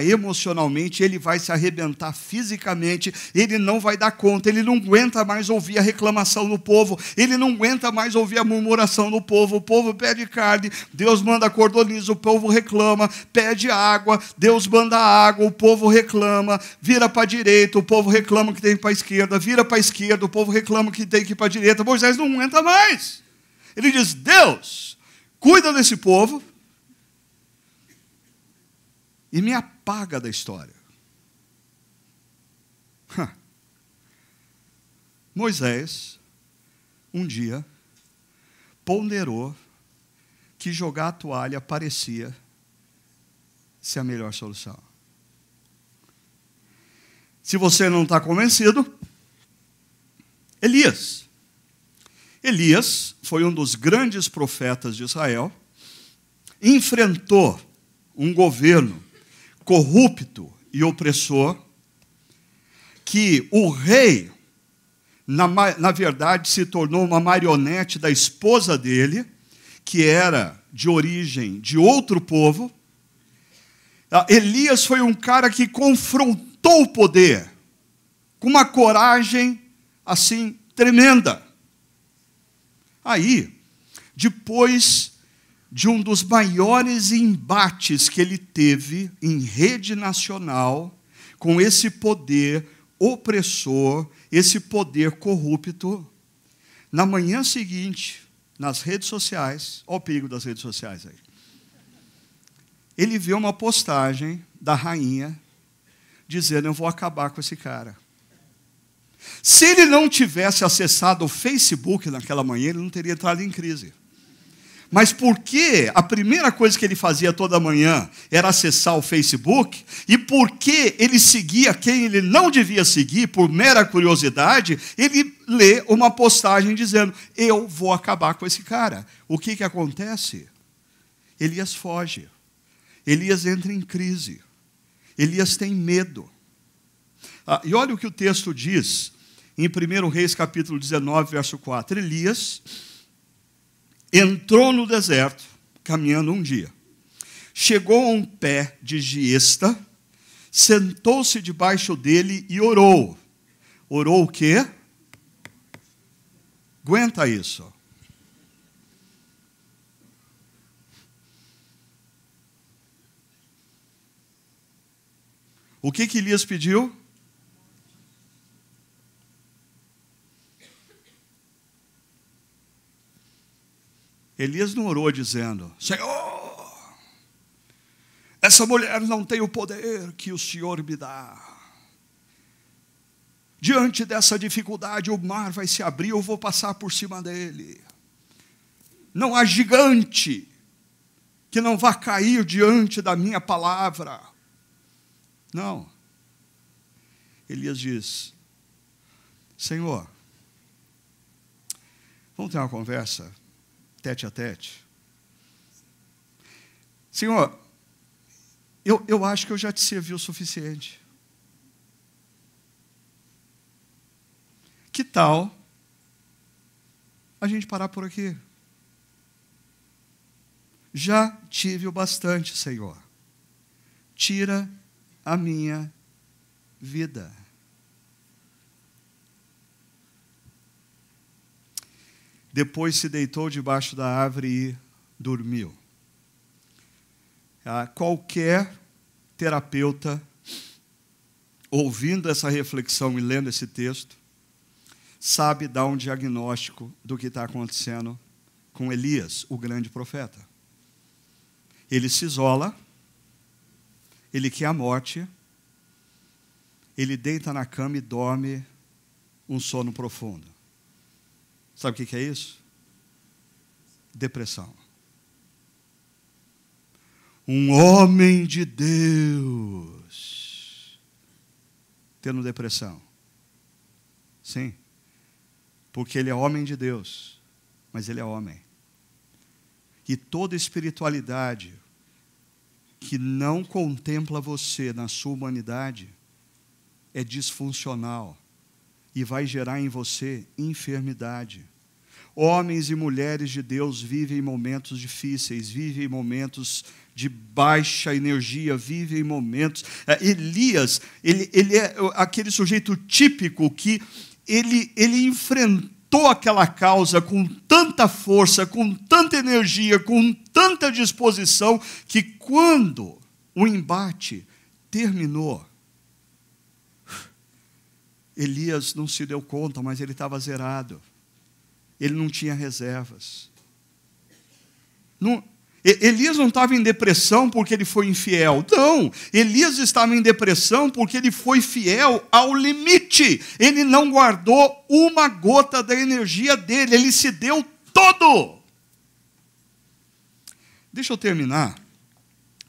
emocionalmente, ele vai se arrebentar fisicamente, ele não vai dar conta, ele não aguenta mais ouvir a reclamação do povo, ele não aguenta mais ouvir a murmuração do povo, o povo pede carne, Deus manda cordoniza, o povo reclama, pede água, Deus manda água, o povo reclama, vira para a direita, o povo reclama que tem que ir para a esquerda, vira para a esquerda, o povo reclama que tem que ir para a direita. Moisés não aguenta mais. Ele diz, Deus, cuida desse povo e me apaga da história. Moisés, um dia, ponderou que jogar a toalha parecia ser a melhor solução. Se você não está convencido, Elias foi um dos grandes profetas de Israel, enfrentou um governo corrupto e opressor, que o rei, na verdade, se tornou uma marionete da esposa dele, que era de origem de outro povo. Elias foi um cara que confrontou o poder com uma coragem assim, tremenda. Aí, depois de um dos maiores embates que ele teve em rede nacional, com esse poder opressor, esse poder corrupto, na manhã seguinte, nas redes sociais, olha o perigo das redes sociais aí, ele viu uma postagem da rainha, dizendo, eu vou acabar com esse cara. Se ele não tivesse acessado o Facebook naquela manhã, ele não teria entrado em crise. Mas porque a primeira coisa que ele fazia toda manhã era acessar o Facebook, e porque ele seguia quem ele não devia seguir, por mera curiosidade, ele lê uma postagem dizendo, eu vou acabar com esse cara. O que acontece? Elias foge. Elias entra em crise. Elias tem medo. E olha o que o texto diz, em 1 Reis, capítulo 19, verso 4. Elias entrou no deserto, caminhando um dia. Chegou a um pé de giesta, sentou-se debaixo dele e orou. Orou o quê? Aguenta isso. O que Elias pediu? Elias não orou dizendo, Senhor, essa mulher não tem o poder que o Senhor me dá. Diante dessa dificuldade, o mar vai se abrir, eu vou passar por cima dele. Não há gigante que não vá cair diante da minha palavra. Não. Elias diz, Senhor, vamos ter uma conversa tete a tete. Senhor, eu acho que eu já te servi o suficiente. Que tal a gente parar por aqui? Já tive o bastante, Senhor. Tira a minha vida. Depois se deitou debaixo da árvore e dormiu. Qualquer terapeuta, ouvindo essa reflexão e lendo esse texto, sabe dar um diagnóstico do que está acontecendo com Elias, o grande profeta. Ele se isola, ele quer a morte, ele deita na cama e dorme um sono profundo. Sabe o que é isso? Depressão. Um homem de Deus tendo depressão. Sim, porque ele é homem de Deus, mas ele é homem. E toda espiritualidade que não contempla você na sua humanidade é disfuncional e vai gerar em você enfermidade. Homens e mulheres de Deus vivem momentos difíceis, vivem momentos de baixa energia, vivem momentos... Elias, ele é aquele sujeito típico que ele enfrentou aquela causa com tanta força, com tanta energia, com tanta disposição, que quando o embate terminou, Elias não se deu conta, mas ele estava zerado. Ele não tinha reservas. Elias não estava em depressão porque ele foi infiel. Não, Elias estava em depressão porque ele foi fiel ao limite. Ele não guardou uma gota da energia dele, ele se deu todo. Deixa eu terminar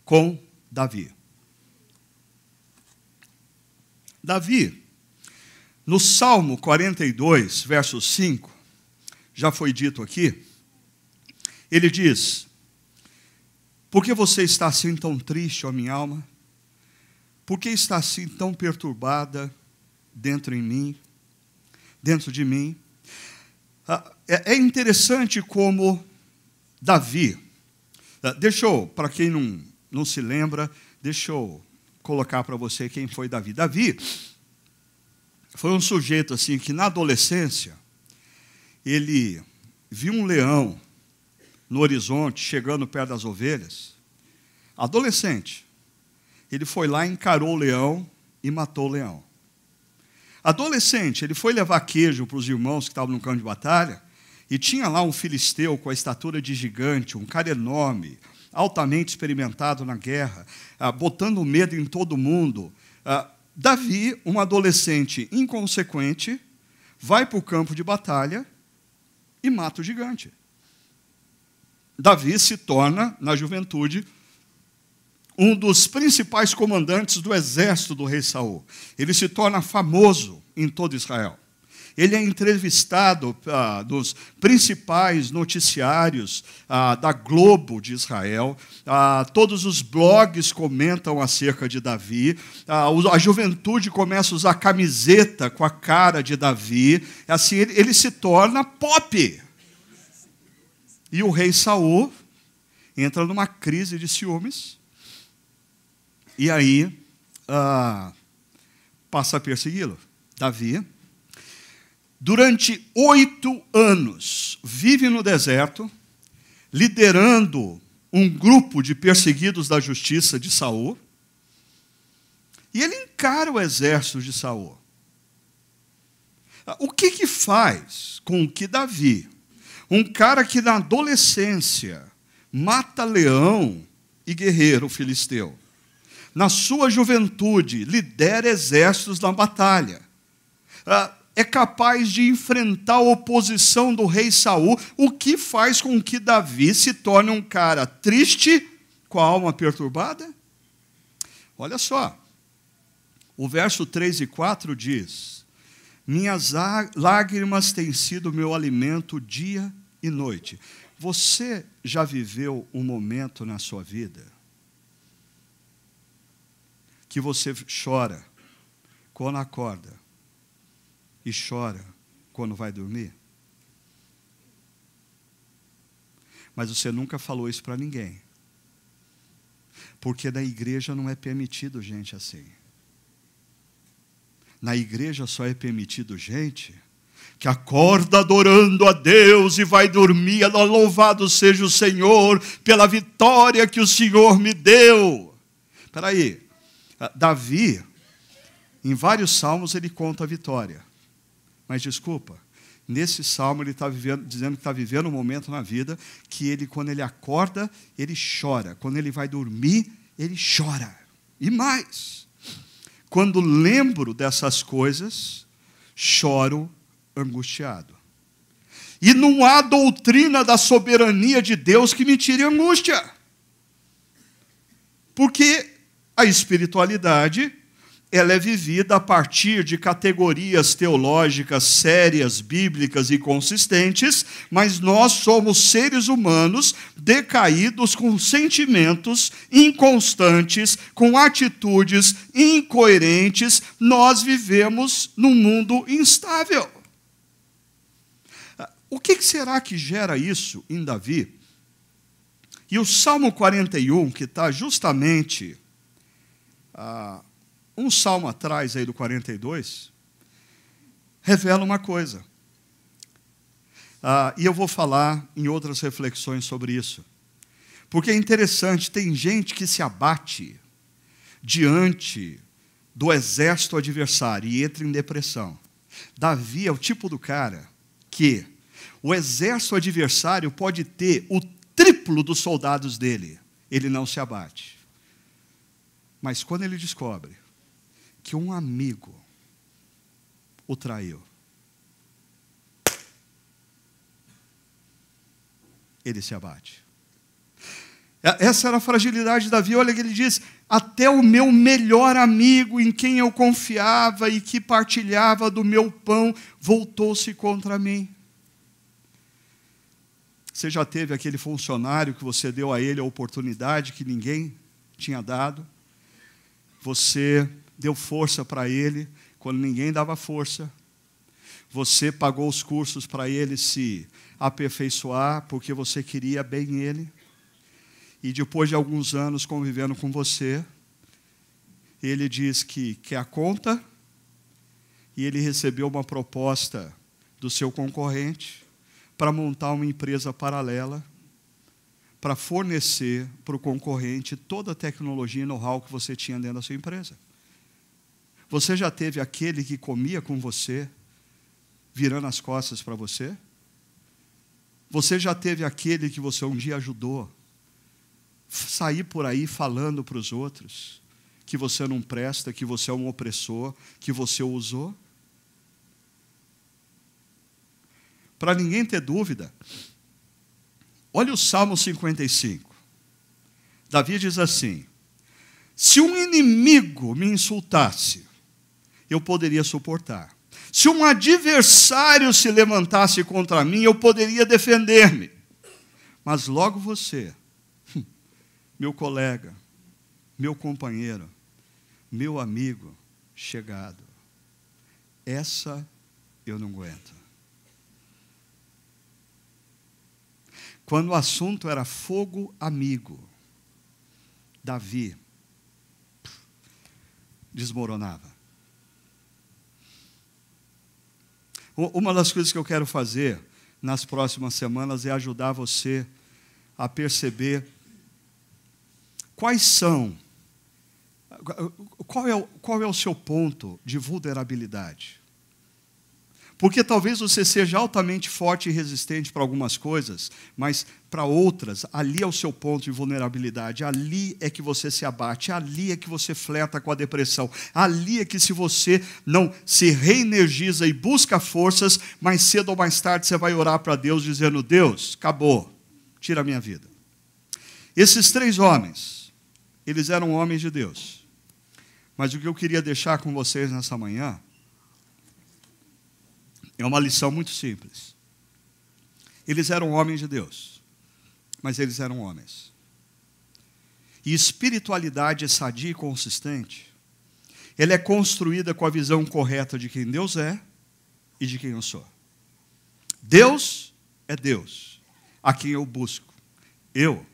com Davi. Davi, no Salmo 42, verso 5, já foi dito aqui, ele diz: por que você está assim tão triste, ó minha alma? Por que está assim tão perturbada dentro de mim? É interessante como Davi, para quem não se lembra, deixa eu colocar para você quem foi Davi. Davi foi um sujeito assim que na adolescência, ele viu um leão no horizonte, chegando perto das ovelhas. Adolescente, ele foi lá, encarou o leão e matou o leão. Adolescente, ele foi levar queijo para os irmãos que estavam no campo de batalha, e tinha lá um filisteu com a estatura de gigante, um cara enorme, altamente experimentado na guerra, botando medo em todo mundo. Davi, um adolescente inconsequente, vai para o campo de batalha e mata o gigante. Davi se torna, na juventude, um dos principais comandantes do exército do rei Saul. Ele se torna famoso em todo Israel. Ele é entrevistado nos principais noticiários da Globo de Israel. Todos os blogs comentam acerca de Davi. A juventude começa a usar camiseta com a cara de Davi. Assim, ele se torna pop. E o rei Saul entra numa crise de ciúmes. E aí passa a persegui-lo. Davi, durante 8 anos, vive no deserto, liderando um grupo de perseguidos da justiça de Saul, e ele encara o exército de Saul. O que faz com que Davi, um cara que na adolescência mata leão e guerreiro filisteu, na sua juventude lidera exércitos na batalha, é capaz de enfrentar a oposição do rei Saul, o que faz com que Davi se torne um cara triste, com a alma perturbada? Olha só, o verso 3 e 4 diz: minhas lágrimas têm sido meu alimento dia e noite. Você já viveu um momento na sua vida que você chora quando acorda e chora quando vai dormir? Mas você nunca falou isso para ninguém. Porque na igreja não é permitido gente assim. Na igreja só é permitido gente que acorda adorando a Deus e vai dormir, louvado seja o Senhor pela vitória que o Senhor me deu. Espera aí, Davi, em vários salmos ele conta a vitória, mas desculpa, nesse salmo ele está dizendo que está vivendo um momento na vida que ele, quando ele acorda, ele chora, quando ele vai dormir, ele chora, e mais, quando lembro dessas coisas, choro angustiado. E não há doutrina da soberania de Deus que me tire angústia. Porque a espiritualidade, ela é vivida a partir de categorias teológicas sérias, bíblicas e consistentes, mas nós somos seres humanos decaídos com sentimentos inconstantes, com atitudes incoerentes. Nós vivemos num mundo instável. O que será que gera isso em Davi? E o Salmo 41, que está justamente um salmo atrás aí do 42, revela uma coisa. E eu vou falar em outras reflexões sobre isso. Porque é interessante, tem gente que se abate diante do exército adversário e entra em depressão. Davi é o tipo do cara que o exército adversário pode ter o triplo dos soldados dele, ele não se abate. Mas quando ele descobre que um amigo o traiu, ele se abate. Essa era a fragilidade de Davi. Olha que ele diz: até o meu melhor amigo, em quem eu confiava e que partilhava do meu pão, voltou-se contra mim. Você já teve aquele funcionário que você deu a ele a oportunidade que ninguém tinha dado? Você deu força para ele quando ninguém dava força. Você pagou os cursos para ele se aperfeiçoar porque você queria bem ele. E depois de alguns anos convivendo com você, ele diz que quer a conta e ele recebeu uma proposta do seu concorrente para montar uma empresa paralela para fornecer para o concorrente toda a tecnologia e know-how que você tinha dentro da sua empresa. Você já teve aquele que comia com você, virando as costas para você? Você já teve aquele que você um dia ajudou, sair por aí falando para os outros que você não presta, que você é um opressor, que você o usou? Para ninguém ter dúvida, olha o Salmo 55. Davi diz assim: se um inimigo me insultasse, eu poderia suportar. Se um adversário se levantasse contra mim, eu poderia defender-me. Mas logo você, meu colega, meu companheiro, meu amigo chegado, essa eu não aguento. Quando o assunto era fogo amigo, Davi desmoronava. Uma das coisas que eu quero fazer nas próximas semanas é ajudar você a perceber qual é o seu ponto de vulnerabilidade. Porque talvez você seja altamente forte e resistente para algumas coisas, mas para outras, ali é o seu ponto de vulnerabilidade, ali é que você se abate, ali é que você fleta com a depressão, ali é que se você não se reenergiza e busca forças, mais cedo ou mais tarde você vai orar para Deus dizendo: Deus, acabou, tira a minha vida. Esses 3 homens, eles eram homens de Deus. Mas o que eu queria deixar com vocês nessa manhã é uma lição muito simples. Eles eram homens de Deus, mas eles eram homens. E espiritualidade sadia e consistente, ela é construída com a visão correta de quem Deus é e de quem eu sou. Deus é Deus, a quem eu busco. Eu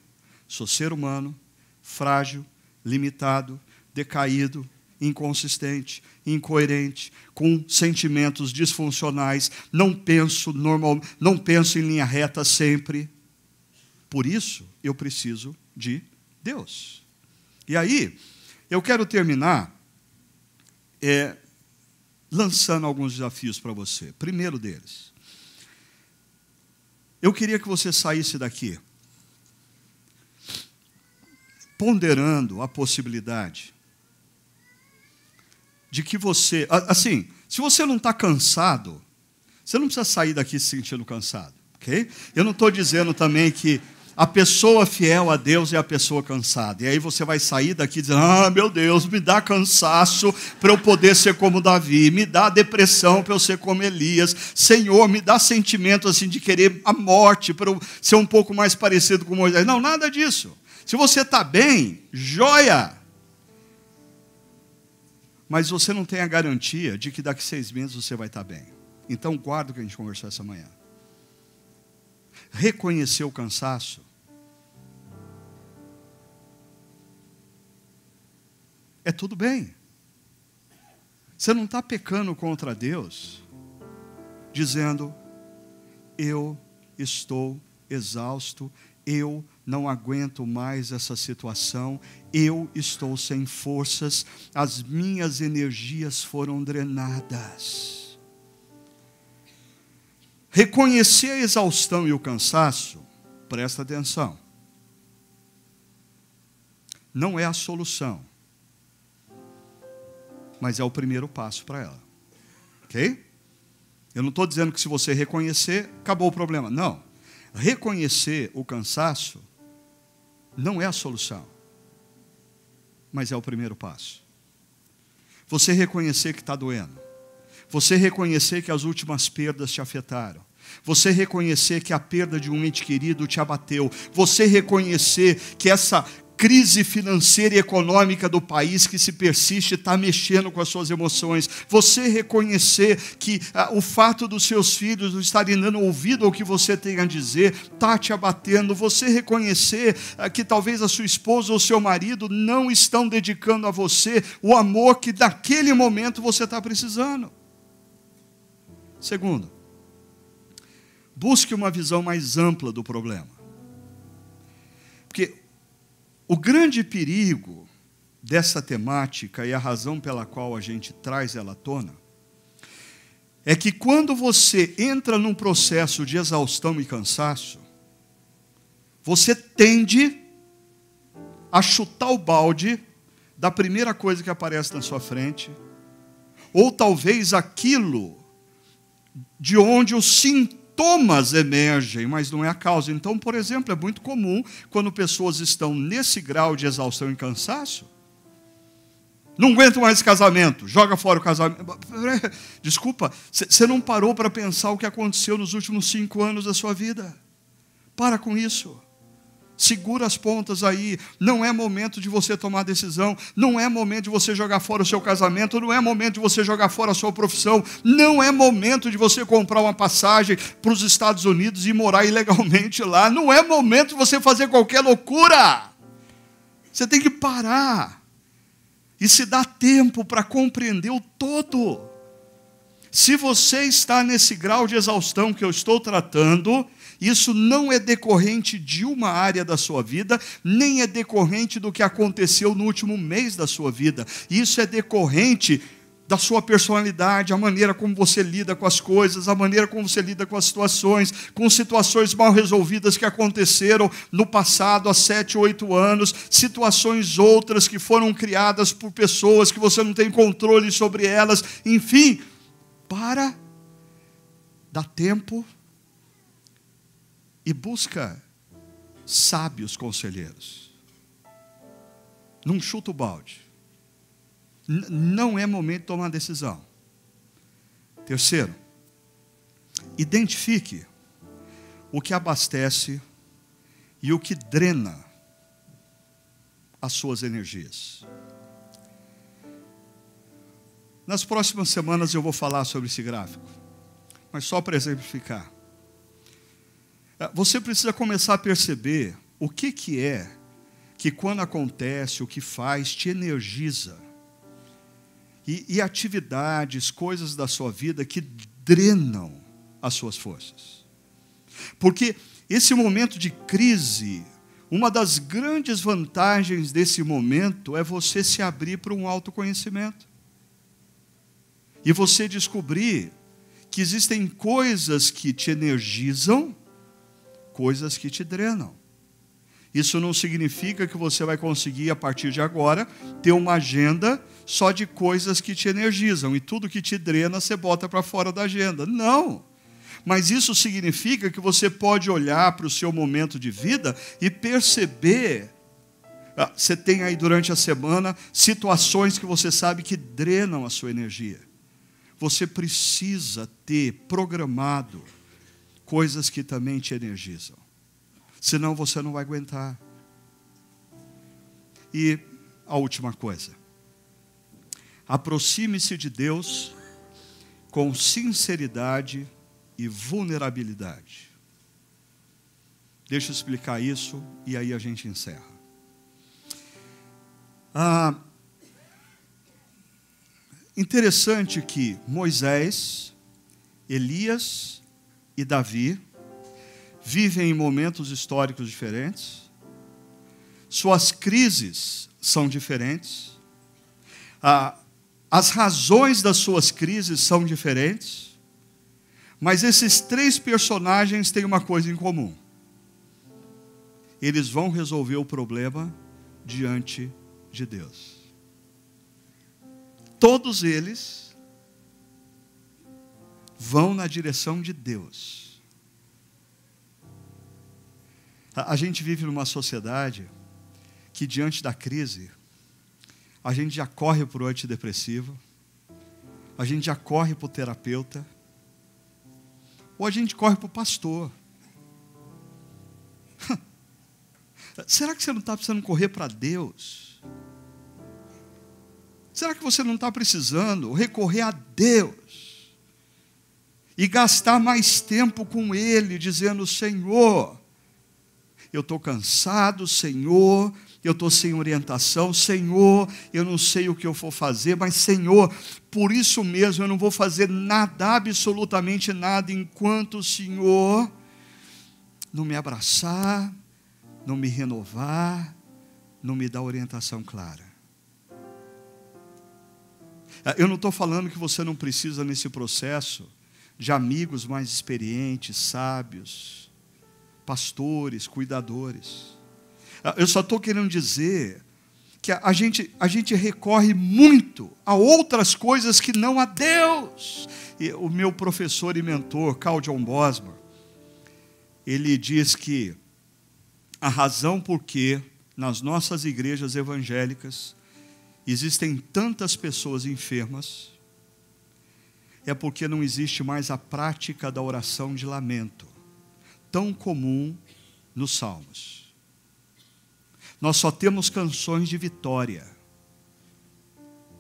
sou ser humano, frágil, limitado, decaído, inconsistente, incoerente, com sentimentos disfuncionais, não penso em linha reta sempre. Por isso, eu preciso de Deus. E aí, eu quero terminar lançando alguns desafios para você. Primeiro deles, eu queria que você saísse daqui ponderando a possibilidade de que você, assim, se você não está cansado, você não precisa sair daqui se sentindo cansado, ok? Eu não estou dizendo também que a pessoa fiel a Deus é a pessoa cansada. E aí você vai sair daqui dizendo, meu Deus, me dá cansaço para eu poder ser como Davi, me dá depressão para eu ser como Elias, Senhor, me dá sentimento assim de querer a morte para eu ser um pouco mais parecido com Moisés. Não, nada disso. Se você está bem, joia. Mas você não tem a garantia de que daqui 6 meses você vai estar bem. Então guarda o que a gente conversou essa manhã. Reconhecer o cansaço é tudo bem. Você não está pecando contra Deus, dizendo, eu estou exausto, eu não aguento mais essa situação, eu estou sem forças, as minhas energias foram drenadas. Reconhecer a exaustão e o cansaço, presta atenção, não é a solução, mas é o primeiro passo para ela, ok? Eu não estou dizendo que se você reconhecer, acabou o problema, não. Reconhecer o cansaço não é a solução, mas é o primeiro passo. Você reconhecer que está doendo, você reconhecer que as últimas perdas te afetaram, você reconhecer que a perda de um ente querido te abateu, você reconhecer que essa crise financeira e econômica do país que se persiste está mexendo com as suas emoções, você reconhecer que o fato dos seus filhos não estarem dando ouvido ao que você tem a dizer está te abatendo, você reconhecer que talvez a sua esposa ou seu marido não estão dedicando a você o amor que naquele momento você está precisando. Segundo, busque uma visão mais ampla do problema, porque o grande perigo dessa temática e a razão pela qual a gente traz ela à tona é que quando você entra num processo de exaustão e cansaço, você tende a chutar o balde da primeira coisa que aparece na sua frente, ou talvez aquilo de onde os sintomas emergem, mas não é a causa. Então, por exemplo, é muito comum, quando pessoas estão nesse grau de exaustão e cansaço, não aguento mais esse casamento, joga fora o casamento. Desculpa, você não parou para pensar o que aconteceu nos últimos 5 anos da sua vida. Para com isso. Segura as pontas aí, não é momento de você tomar decisão, não é momento de você jogar fora o seu casamento, não é momento de você jogar fora a sua profissão, não é momento de você comprar uma passagem para os Estados Unidos e morar ilegalmente lá, não é momento de você fazer qualquer loucura. Você tem que parar e se dar tempo para compreender o todo. Se você está nesse grau de exaustão que eu estou tratando, isso não é decorrente de uma área da sua vida, nem é decorrente do que aconteceu no último mês da sua vida. Isso é decorrente da sua personalidade, a maneira como você lida com as coisas, a maneira como você lida com as situações, com situações mal resolvidas que aconteceram no passado, há 7, 8 anos, situações outras que foram criadas por pessoas que você não tem controle sobre elas. Enfim, dá tempo e busca sábios conselheiros. Não chuta o balde. Não é momento de tomar decisão. Terceiro, identifique o que abastece e o que drena as suas energias. Nas próximas semanas eu vou falar sobre esse gráfico, mas só para exemplificar. Você precisa começar a perceber o que é que quando acontece, o que faz, te energiza e atividades, coisas da sua vida que drenam as suas forças. Porque esse momento de crise, uma das grandes vantagens desse momento é você se abrir para um autoconhecimento. E você descobrir que existem coisas que te energizam, coisas que te drenam. Isso não significa que você vai conseguir, a partir de agora, ter uma agenda só de coisas que te energizam. E tudo que te drena, você bota para fora da agenda. Não! Mas isso significa que você pode olhar para o seu momento de vida e perceber. Você tem aí durante a semana situações que você sabe que drenam a sua energia. Você precisa ter programado coisas que também te energizam. Senão você não vai aguentar. E a última coisa. Aproxime-se de Deus com sinceridade e vulnerabilidade. Deixa eu explicar isso e aí a gente encerra. Interessante que Moisés, Elias e Davi vivem em momentos históricos diferentes. Suas crises são diferentes. As razões das suas crises são diferentes. Mas esses três personagens têm uma coisa em comum. Eles vão resolver o problema diante de Deus. Todos eles vão na direção de Deus. A gente vive numa sociedade que, diante da crise, a gente já corre para o antidepressivo, a gente já corre para o terapeuta, ou a gente corre para o pastor. Será que você não está precisando correr para Deus? Será que você não está precisando recorrer a Deus? E gastar mais tempo com Ele, dizendo: Senhor, eu estou cansado, Senhor, eu estou sem orientação, Senhor, eu não sei o que eu vou fazer, mas Senhor, por isso mesmo eu não vou fazer nada, absolutamente nada, enquanto o Senhor não me abraçar, não me renovar, não me dar orientação clara. Eu não estou falando que você não precisa, nesse processo, de amigos mais experientes, sábios, pastores, cuidadores. Eu só estou querendo dizer que a gente recorre muito a outras coisas que não a Deus. E o meu professor e mentor, Carl John Bosman, ele diz que a razão por que nas nossas igrejas evangélicas existem tantas pessoas enfermas é porque não existe mais a prática da oração de lamento, tão comum nos salmos. Nós só temos canções de vitória,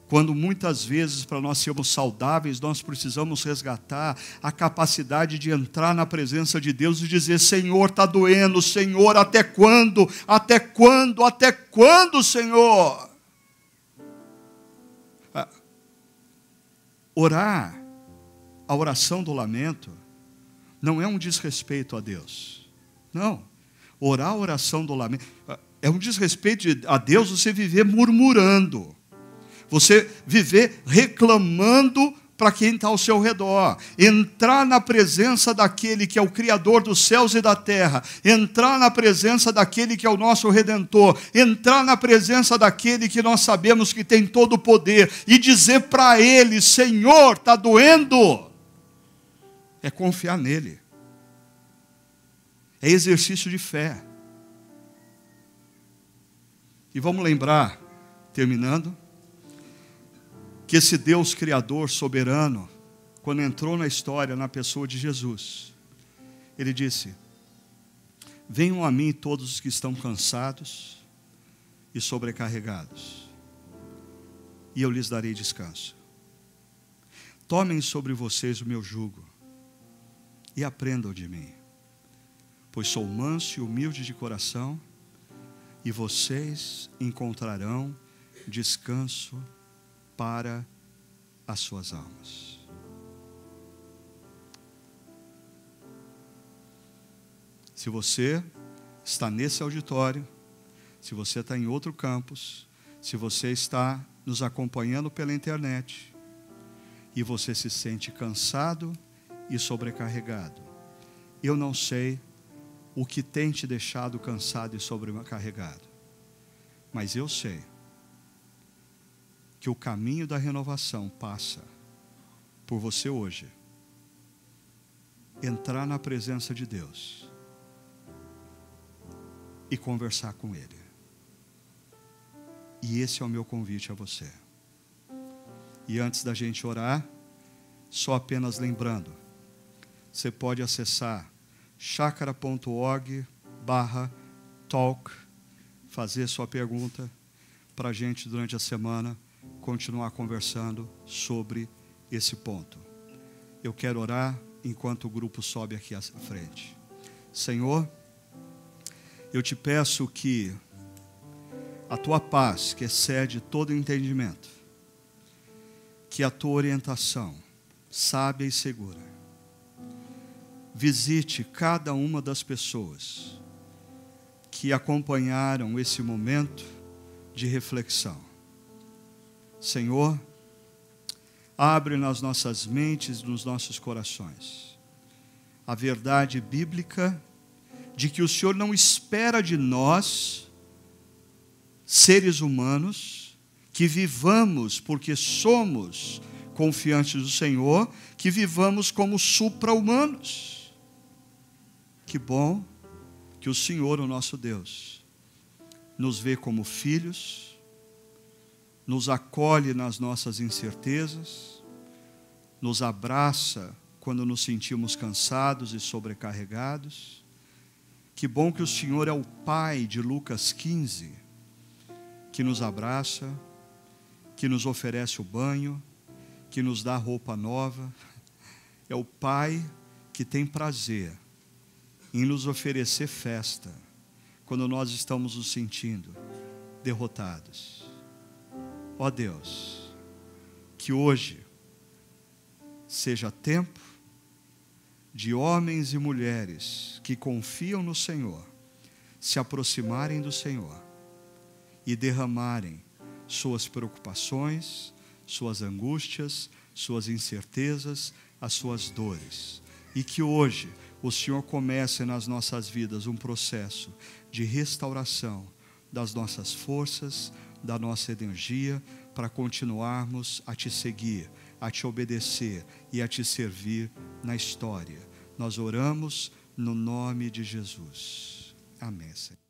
quando muitas vezes, para nós sermos saudáveis, nós precisamos resgatar a capacidade de entrar na presença de Deus e dizer: Senhor, está doendo, Senhor, até quando? Até quando? Até quando, Senhor? Orar, a oração do lamento, não é um desrespeito a Deus. Não. Orar a oração do lamento é um desrespeito a Deus você viver murmurando. Você viver reclamando para quem está ao seu redor. Entrar na presença daquele que é o Criador dos céus e da terra. Entrar na presença daquele que é o nosso Redentor. Entrar na presença daquele que nós sabemos que tem todo o poder. E dizer para Ele: Senhor, está doendo. É confiar nele. É exercício de fé. E vamos lembrar, terminando, que esse Deus Criador, soberano, quando entrou na história, na pessoa de Jesus, Ele disse: venham a mim todos os que estão cansados e sobrecarregados, e eu lhes darei descanso. Tomem sobre vocês o meu jugo e aprendam de mim, pois sou manso e humilde de coração, e vocês encontrarão descanso para as suas almas. Se você está nesse auditório, se você está em outro campus, se você está nos acompanhando pela internet e você se sente cansado e sobrecarregado, eu não sei o que tem te deixado cansado e sobrecarregado, mas eu sei que o caminho da renovação passa por você hoje entrar na presença de Deus e conversar com Ele. E esse é o meu convite a você. E antes da gente orar, só apenas lembrando, você pode acessar chacara.org/talk, fazer sua pergunta para a gente durante a semana continuar conversando sobre esse ponto. Eu quero orar enquanto o grupo sobe aqui à frente. Senhor, eu te peço que a tua paz, que excede todo entendimento, que a tua orientação, sábia e segura, visite cada uma das pessoas que acompanharam esse momento de reflexão. Senhor, abre nas nossas mentes, nos nossos corações, a verdade bíblica de que o Senhor não espera de nós, seres humanos, que vivamos porque somos confiantes do Senhor, que vivamos como supra-humanos. Que bom que o Senhor, o nosso Deus, nos vê como filhos, nos acolhe nas nossas incertezas, nos abraça quando nos sentimos cansados e sobrecarregados. Que bom que o Senhor é o Pai de Lucas 15, que nos abraça, que nos oferece o banho, que nos dá roupa nova. É o Pai que tem prazer em nos oferecer festa quando nós estamos nos sentindo derrotados. Ó Deus, que hoje seja tempo de homens e mulheres que confiam no Senhor se aproximarem do Senhor e derramarem suas preocupações, suas angústias, suas incertezas, as suas dores. E que hoje o Senhor comece nas nossas vidas um processo de restauração das nossas forças, da nossa energia, para continuarmos a te seguir, a te obedecer e a te servir na história. Nós oramos no nome de Jesus. Amém, Senhor.